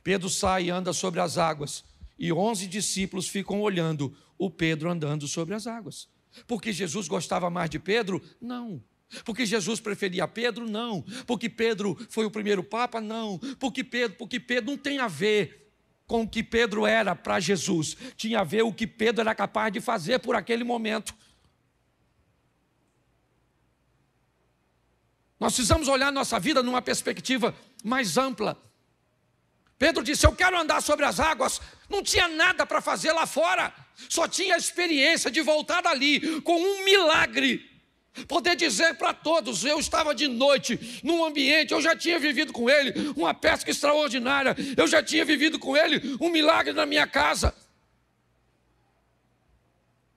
Pedro sai e anda sobre as águas, e 11 discípulos ficam olhando o Pedro andando sobre as águas. Porque Jesus gostava mais de Pedro? Não. Porque Jesus preferia Pedro? Não. Porque Pedro foi o primeiro papa? Não. Porque Pedro não tem a ver com o que Pedro era para Jesus. Tinha a ver o que Pedro era capaz de fazer por aquele momento. Nós precisamos olhar nossa vida numa perspectiva mais ampla. Pedro disse, eu quero andar sobre as águas. Não tinha nada para fazer lá fora. Só tinha a experiência de voltar dali com um milagre. Poder dizer para todos, eu estava de noite num ambiente, eu já tinha vivido com ele uma pesca extraordinária. Eu já tinha vivido com ele um milagre na minha casa.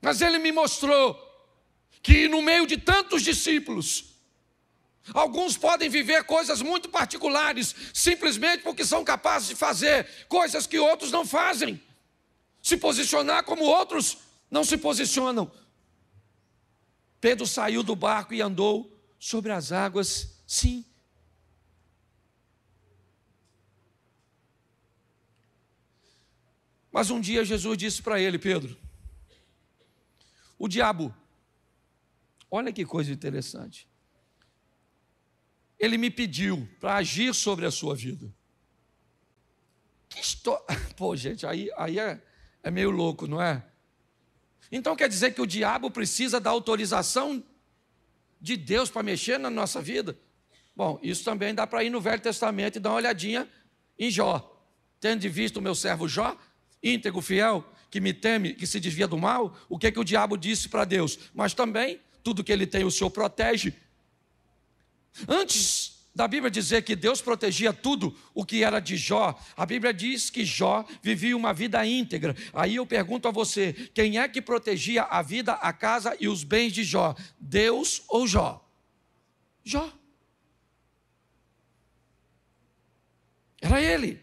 Mas ele me mostrou que no meio de tantos discípulos, alguns podem viver coisas muito particulares, simplesmente porque são capazes de fazer coisas que outros não fazem. Se posicionar como outros não se posicionam. Pedro saiu do barco e andou sobre as águas, sim. Mas um dia Jesus disse para ele, Pedro, o diabo, olha que coisa interessante, ele me pediu para agir sobre a sua vida. Pô, gente, aí é meio louco, não é? Então quer dizer que o diabo precisa da autorização de Deus para mexer na nossa vida? Bom, isso também dá para ir no Velho Testamento e dar uma olhadinha em Jó. Tendo visto o meu servo Jó, íntegro, fiel, que me teme, que se desvia do mal, o que o diabo disse para Deus? Mas também, tudo que ele tem o Senhor protege. Antes da Bíblia dizer que Deus protegia tudo o que era de Jó, a Bíblia diz que Jó vivia uma vida íntegra. Aí eu pergunto a você, quem é que protegia a vida, a casa e os bens de Jó? Deus ou Jó? Jó. Era ele.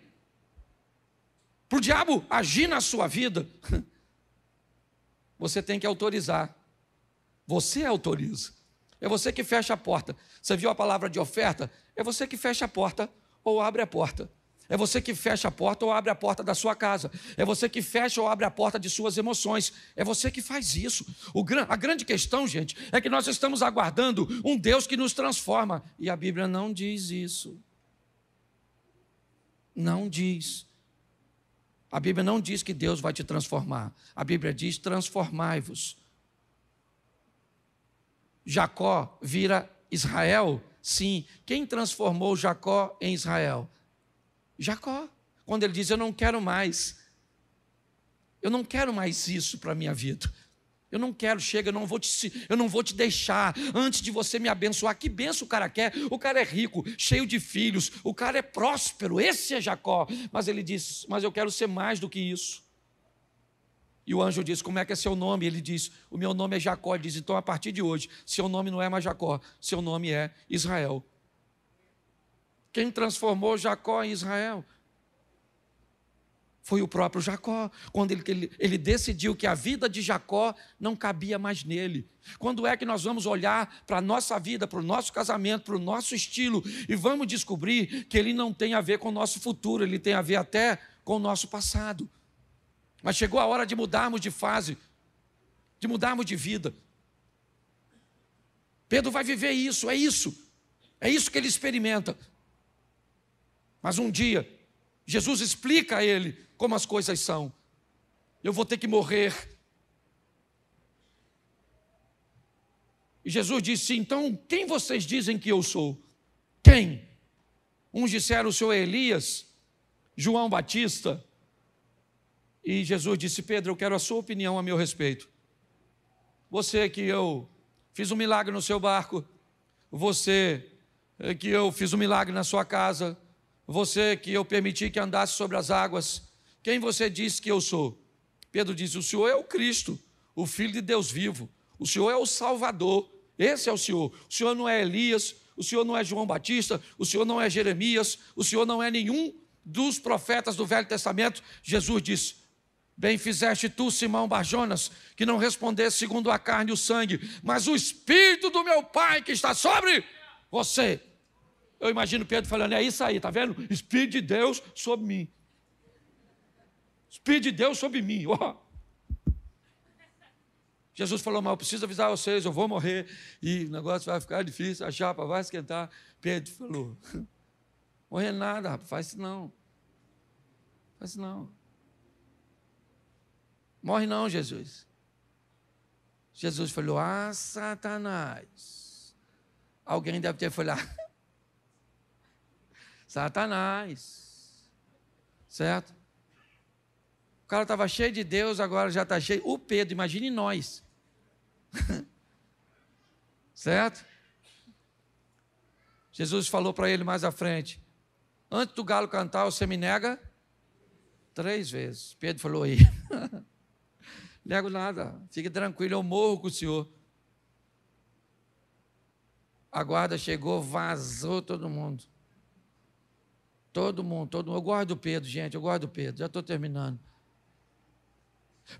Para o diabo agir na sua vida, você tem que autorizar. Você autoriza. É você que fecha a porta. Você viu a palavra de oferta? É você que fecha a porta ou abre a porta. É você que fecha a porta ou abre a porta da sua casa. É você que fecha ou abre a porta de suas emoções. É você que faz isso. A grande questão, gente, é que nós estamos aguardando um Deus que nos transforma. E a Bíblia não diz isso. Não diz. A Bíblia não diz que Deus vai te transformar. A Bíblia diz, transformai-vos. Jacó vira Israel? Sim. Quem transformou Jacó em Israel? Jacó. Quando ele diz, eu não quero mais isso para a minha vida. Eu não quero, chega, eu não vou te deixar antes de você me abençoar. Que benção o cara quer? O cara é rico, cheio de filhos, o cara é próspero, esse é Jacó. Mas ele diz, mas eu quero ser mais do que isso. E o anjo diz, como é que é seu nome? Ele diz, o meu nome é Jacó. Ele diz, então a partir de hoje, seu nome não é mais Jacó, seu nome é Israel. Quem transformou Jacó em Israel? Foi o próprio Jacó, quando ele decidiu que a vida de Jacó não cabia mais nele. Quando é que nós vamos olhar para a nossa vida, para o nosso casamento, para o nosso estilo, e vamos descobrir que ele não tem a ver com o nosso futuro, ele tem a ver até com o nosso passado. Mas chegou a hora de mudarmos de fase, de mudarmos de vida. Pedro vai viver isso, é isso que ele experimenta. Mas um dia, Jesus explica a ele como as coisas são. Eu vou ter que morrer. E Jesus disse, então, quem vocês dizem que eu sou? Quem? Uns disseram, o senhor é Elias, João Batista. E Jesus disse, Pedro, eu quero a sua opinião a meu respeito. Você que eu fiz um milagre no seu barco, você que eu fiz um milagre na sua casa, você que eu permiti que andasse sobre as águas, quem você disse que eu sou? Pedro disse, o Senhor é o Cristo, o Filho de Deus vivo, o Senhor é o Salvador, esse é o Senhor não é Elias, o Senhor não é João Batista, o Senhor não é Jeremias, o Senhor não é nenhum dos profetas do Velho Testamento. Jesus disse, Bem fizeste tu, Simão Barjonas, que não respondeste segundo a carne e o sangue, mas o Espírito do meu Pai que está sobre você. Eu imagino Pedro falando, é isso aí, tá vendo? Espírito de Deus sobre mim. Espírito de Deus sobre mim. Oh. Jesus falou, mas eu preciso avisar vocês, eu vou morrer e o negócio vai ficar difícil, a chapa vai esquentar. Pedro falou, morrer nada, rapaz, faz isso não. Faz isso não. Morre não, Jesus. Jesus falou, Satanás. Alguém deve ter falado, Satanás. Certo? O cara estava cheio de Deus, agora já está cheio. O Pedro, imagine nós. Certo? Jesus falou para ele mais à frente, antes do galo cantar, você me nega 3 vezes. Pedro falou aí, nego nada, fique tranquilo, eu morro com o senhor. A guarda chegou, vazou todo mundo. Todo mundo. Eu gosto do Pedro, gente, eu gosto do Pedro, já estou terminando.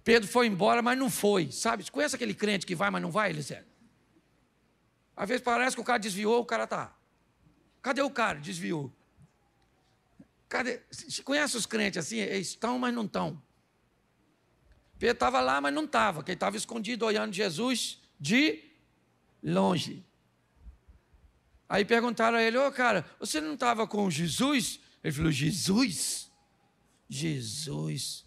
Pedro foi embora, mas não foi, sabe? Você conhece aquele crente que vai, mas não vai, Eliseu? Às vezes parece que o cara desviou, o cara está. Cadê o cara? Desviou. Cadê? Você conhece os crentes assim? Eles estão, mas não estão. Pedro estava lá, mas não estava, porque ele estava escondido olhando Jesus de longe. Aí perguntaram a ele, ô cara, você não estava com Jesus? Ele falou, Jesus? Jesus.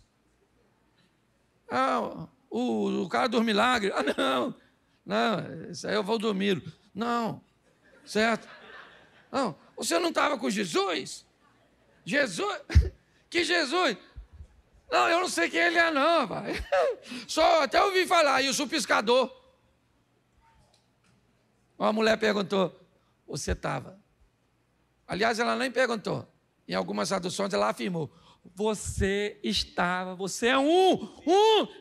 Ah, o cara dos milagres. Ah, não, isso aí é o Valdomiro. Não, certo? Não, você não estava com Jesus? Jesus? Que Jesus? Não, eu não sei quem ele é não, pai. Só até ouvi falar, e o chupiscador. Uma mulher perguntou, você estava? Aliás, ela nem perguntou. Em algumas traduções ela afirmou, você estava, você é um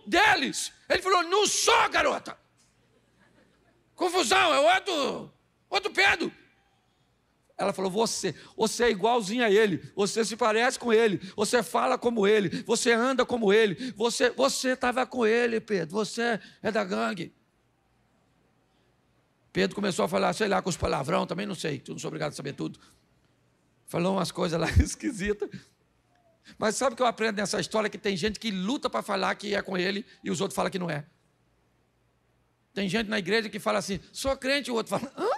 deles. Ele falou, não sou, garota. Confusão, é outro Pedro. Ela falou, você é igualzinho a ele, você se parece com ele, você fala como ele, você anda como ele, você estava com ele, Pedro, você é da gangue. Pedro começou a falar, sei lá, com os palavrão, também não sei, não sou obrigado a saber tudo. Falou umas coisas lá esquisitas. Mas sabe o que eu aprendo nessa história? Que tem gente que luta para falar que é com ele e os outros falam que não é. Tem gente na igreja que fala assim, sou crente, e o outro fala, hã?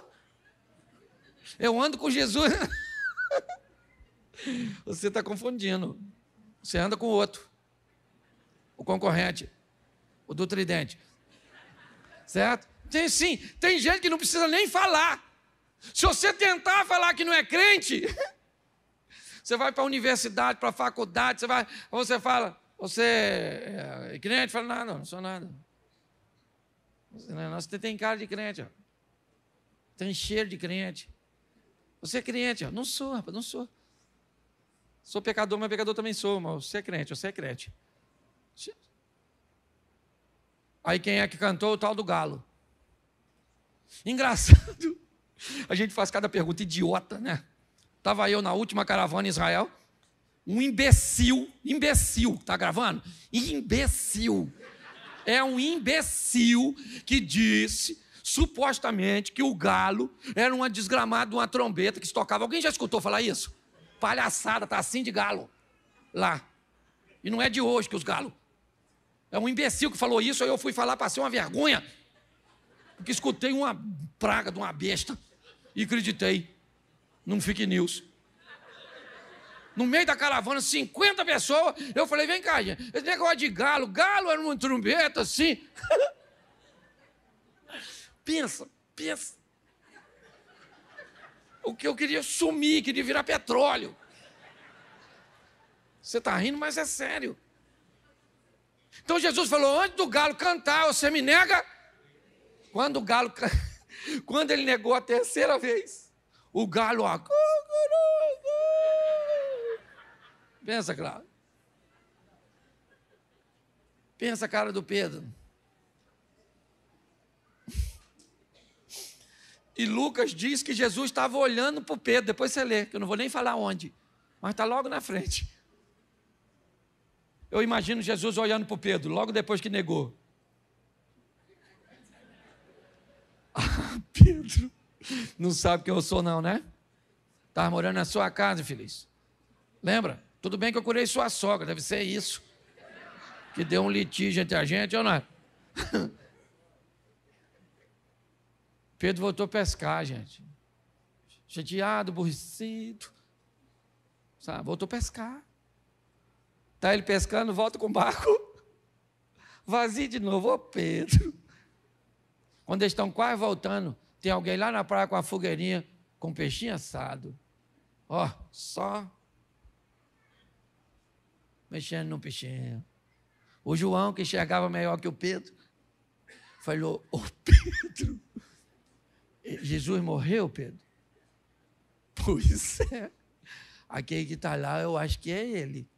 Eu ando com Jesus. Você está confundindo. Você anda com o outro. O concorrente. O do tridente. Certo? Tem gente que não precisa nem falar. Se você tentar falar que não é crente, você vai para a universidade, para a faculdade, você fala, você é crente? Fala, não sou nada. Você tem cara de crente, ó. Tem cheiro de crente. Você é crente, ó. Não sou, rapaz, não sou. Sou pecador, mas pecador também sou, mas você é crente. Aí quem é que cantou? O tal do galo. Engraçado. A gente faz cada pergunta idiota, né? Estava eu na última caravana em Israel, um imbecil, tá gravando? Imbecil. É um imbecil que disse, supostamente, que o galo era uma desgramada de uma trombeta que se tocava. Alguém já escutou falar isso? Palhaçada, tá assim de galo lá. E não é de hoje que os galos. É um imbecil que falou isso, aí eu fui falar, passei uma vergonha, porque escutei uma praga de uma besta e acreditei num fake news. No meio da caravana, 50 pessoas, eu falei, vem cá, gente, esse negócio de galo era uma trombeta assim. Pensa. O que eu queria sumir, queria virar petróleo. Você está rindo, mas é sério. Então Jesus falou, antes do galo cantar, você me nega. Quando ele negou a terceira vez, o galo, ó, pensa, claro. Pensa a cara do Pedro. E Lucas diz que Jesus estava olhando para o Pedro, depois você lê, que eu não vou nem falar onde, mas está logo na frente. Eu imagino Jesus olhando para o Pedro, logo depois que negou. Pedro, não sabe quem eu sou não, né? Estava morando na sua casa, infeliz. Lembra? Tudo bem que eu curei sua sogra, deve ser isso. Que deu um litígio entre a gente, ou não é? Pedro voltou a pescar, gente. Chateado, aborrecido. Sabe? Voltou a pescar. Está ele pescando, volta com o barco. Vazio de novo. Ô Pedro. Quando eles estão quase voltando, tem alguém lá na praia com a fogueirinha, com peixinho assado. Ó, só mexendo no peixinho. O João, que enxergava melhor que o Pedro, falou: ô Pedro, Jesus morreu, Pedro? Pois é. Aquele que está lá, eu acho que é ele.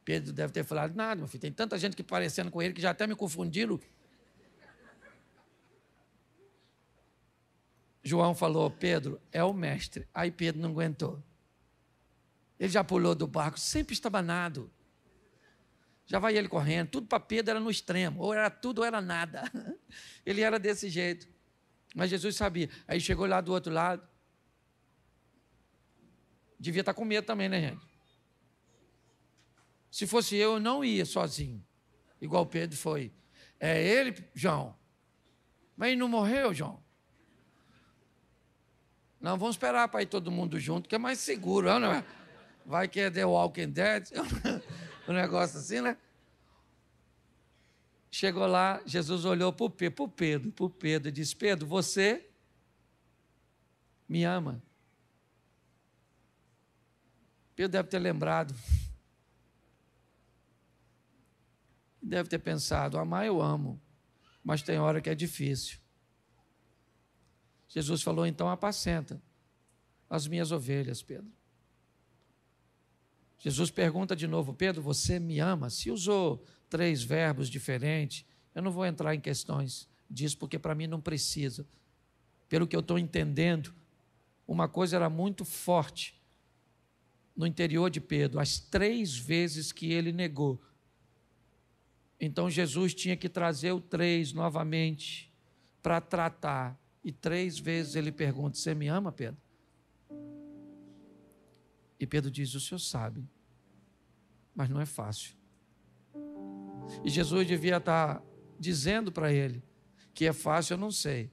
Pedro deve ter falado: nada, meu filho, tem tanta gente que parecendo com ele que já até me confundiram. João falou: Pedro, é o mestre. Aí Pedro não aguentou. Ele já pulou do barco, sempre estabanado. Já vai ele correndo. Tudo para Pedro era no extremo. Ou era tudo ou era nada. Ele era desse jeito. Mas Jesus sabia. Aí chegou lá do outro lado. Devia estar com medo também, né, gente? Se fosse eu não ia sozinho. Igual Pedro foi. É ele, João. Mas ele não morreu, João? Não, vamos esperar para ir todo mundo junto, que é mais seguro, não é? Vai que é The Walking Dead, um negócio assim, né? Chegou lá, Jesus olhou para o Pedro e disse: Pedro, você me ama? Pedro deve ter lembrado. Deve ter pensado: amar eu amo, mas tem hora que é difícil. Jesus falou: então apacenta as minhas ovelhas, Pedro. Jesus pergunta de novo: Pedro, você me ama? Se usou 3 verbos diferentes, eu não vou entrar em questões disso, porque para mim não precisa. Pelo que eu estou entendendo, uma coisa era muito forte no interior de Pedro, as 3 vezes que ele negou. Então Jesus tinha que trazer o 3 novamente para tratar. E 3 vezes ele pergunta: você me ama, Pedro? E Pedro diz: o senhor sabe, mas não é fácil. E Jesus devia estar dizendo para ele que é fácil, eu não sei.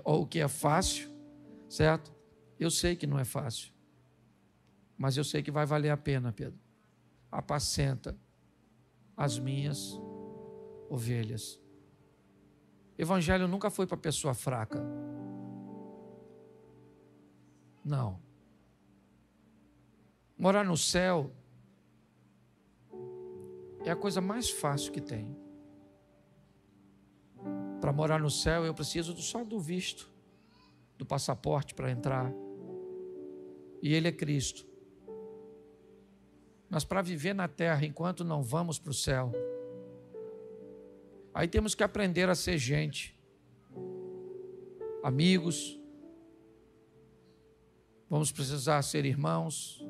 Ou o que é fácil, certo? Eu sei que não é fácil. Mas eu sei que vai valer a pena, Pedro. Apacenta as minhas ovelhas. Evangelho nunca foi para pessoa fraca. Não. Morar no céu é a coisa mais fácil que tem. Para morar no céu eu preciso só do visto, do passaporte para entrar. E Ele é Cristo. Mas para viver na terra enquanto não vamos para o céu, aí temos que aprender a ser gente, amigos, vamos precisar ser irmãos,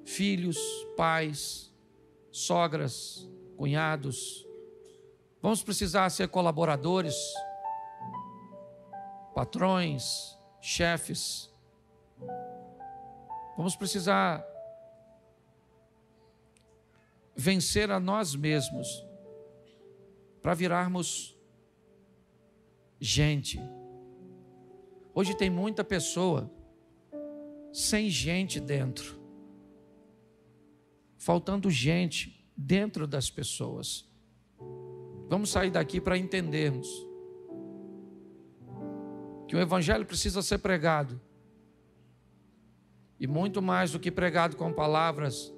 filhos, pais, sogras, cunhados, vamos precisar ser colaboradores, patrões, chefes, vamos precisar vencer a nós mesmos para virarmos gente. Hoje tem muita pessoa sem gente dentro, faltando gente dentro das pessoas. Vamos sair daqui para entendermos que o Evangelho precisa ser pregado, e muito mais do que pregado com palavras,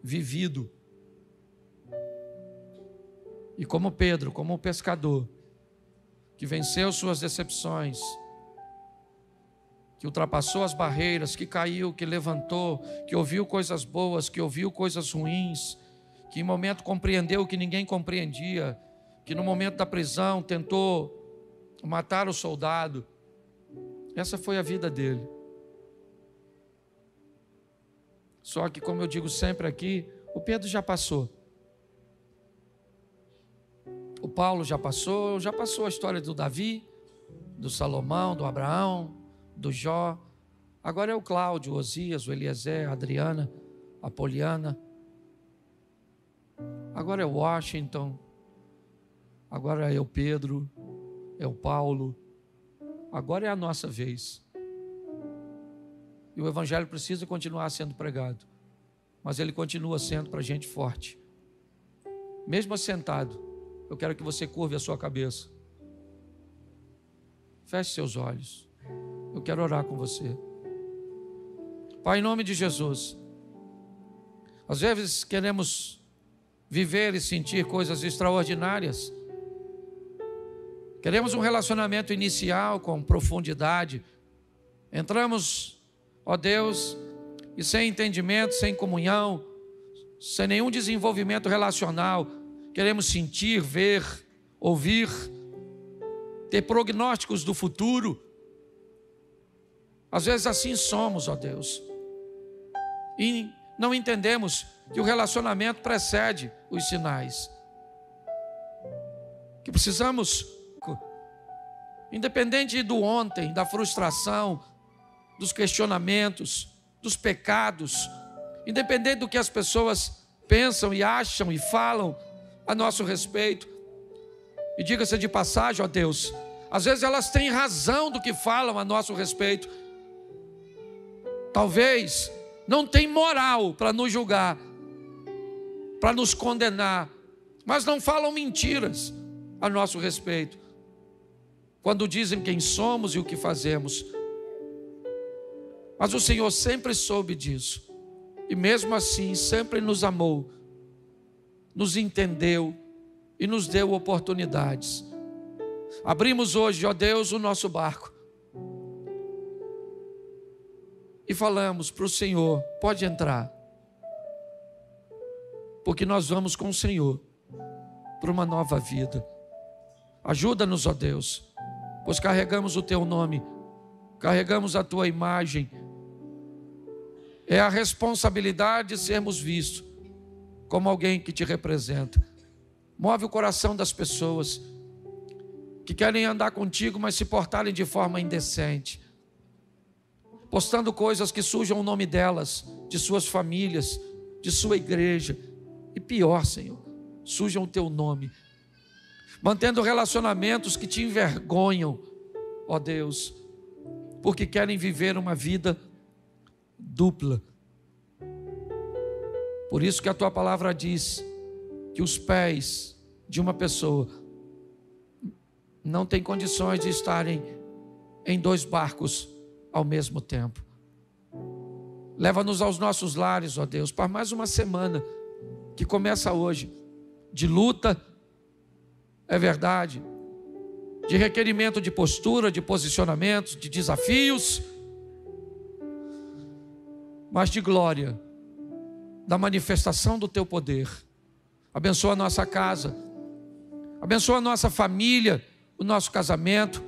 vivido. E como Pedro, como o pescador, que venceu suas decepções, que ultrapassou as barreiras, que caiu, que levantou, que ouviu coisas boas, que ouviu coisas ruins, que em momento compreendeu o que ninguém compreendia, que no momento da prisão tentou matar o soldado. Essa foi a vida dele. Só que, como eu digo sempre aqui, O Pedro já passou. O Paulo já passou a história do Davi, do Salomão, do Abraão, do Jó. Agora é o Cláudio, o Osias, o Eliezer, a Adriana, a Poliana. Agora é o Washington. Agora é o Pedro, é o Paulo. Agora é a nossa vez. E o Evangelho precisa continuar sendo pregado. Mas ele continua sendo para gente forte. Mesmo assentado, eu quero que você curve a sua cabeça. Feche seus olhos. Eu quero orar com você. Pai, em nome de Jesus. Às vezes queremos viver e sentir coisas extraordinárias. Queremos um relacionamento inicial com profundidade. Entramos, ó Deus, e sem entendimento, sem comunhão, sem nenhum desenvolvimento relacional, queremos sentir, ver, ouvir, ter prognósticos do futuro. Às vezes assim somos, ó Deus, e não entendemos que o relacionamento precede os sinais, que precisamos, independente do ontem, da frustração, dos questionamentos, dos pecados, independente do que as pessoas pensam e acham e falam a nosso respeito. E diga-se de passagem, ó Deus, às vezes elas têm razão do que falam a nosso respeito. Talvez não tem moral para nos julgar, para nos condenar, mas não falam mentiras a nosso respeito, quando dizem quem somos e o que fazemos. Mas o Senhor sempre soube disso, e mesmo assim sempre nos amou, nos entendeu e nos deu oportunidades. Abrimos hoje, ó Deus, o nosso barco e falamos para o Senhor: pode entrar, porque nós vamos com o Senhor para uma nova vida. Ajuda-nos, ó Deus, pois carregamos o Teu nome, carregamos a Tua imagem. É a responsabilidade de sermos vistos como alguém que Te representa. Move o coração das pessoas que querem andar contigo, mas se portarem de forma indecente, postando coisas que sujam o nome delas, de suas famílias, de sua igreja, e pior, Senhor, sujam o Teu nome, mantendo relacionamentos que Te envergonham, ó Deus, porque querem viver uma vida dupla. Por isso que a Tua palavra diz que os pés de uma pessoa não têm condições de estarem em 2 barcos ao mesmo tempo. Leva-nos aos nossos lares, ó Deus, para mais uma semana que começa hoje, de luta, é verdade, de requerimento de postura, de posicionamentos, de desafios, mas de glória, da manifestação do Teu poder. Abençoa a nossa casa, abençoa a nossa família, o nosso casamento,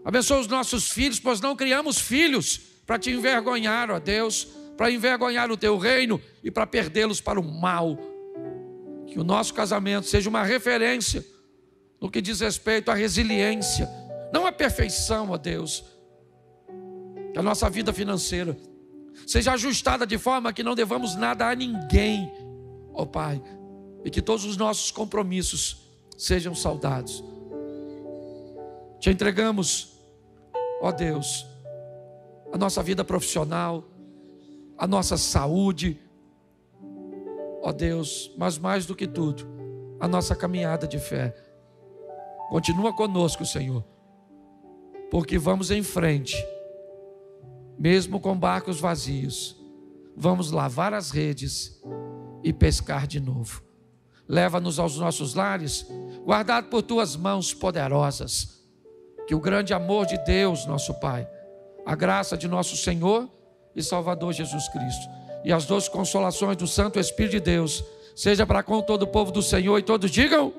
abençoa os nossos filhos, pois não criamos filhos para Te envergonhar, ó Deus, para envergonhar o Teu reino e para perdê-los para o mal. Que o nosso casamento seja uma referência no que diz respeito à resiliência, não à perfeição, ó Deus. Que a nossa vida financeira seja ajustada de forma que não devamos nada a ninguém, ó Pai, e que todos os nossos compromissos sejam saudados. Te entregamos, ó Deus, a nossa vida profissional, a nossa saúde, ó Deus, mas mais do que tudo, a nossa caminhada de fé. Continua conosco, Senhor, porque vamos em frente, mesmo com barcos vazios, vamos lavar as redes e pescar de novo. Leva-nos aos nossos lares, guardado por Tuas mãos poderosas. Que o grande amor de Deus, nosso Pai, a graça de nosso Senhor e Salvador Jesus Cristo e as doces consolações do Santo Espírito de Deus seja para com todo o povo do Senhor, e todos digam...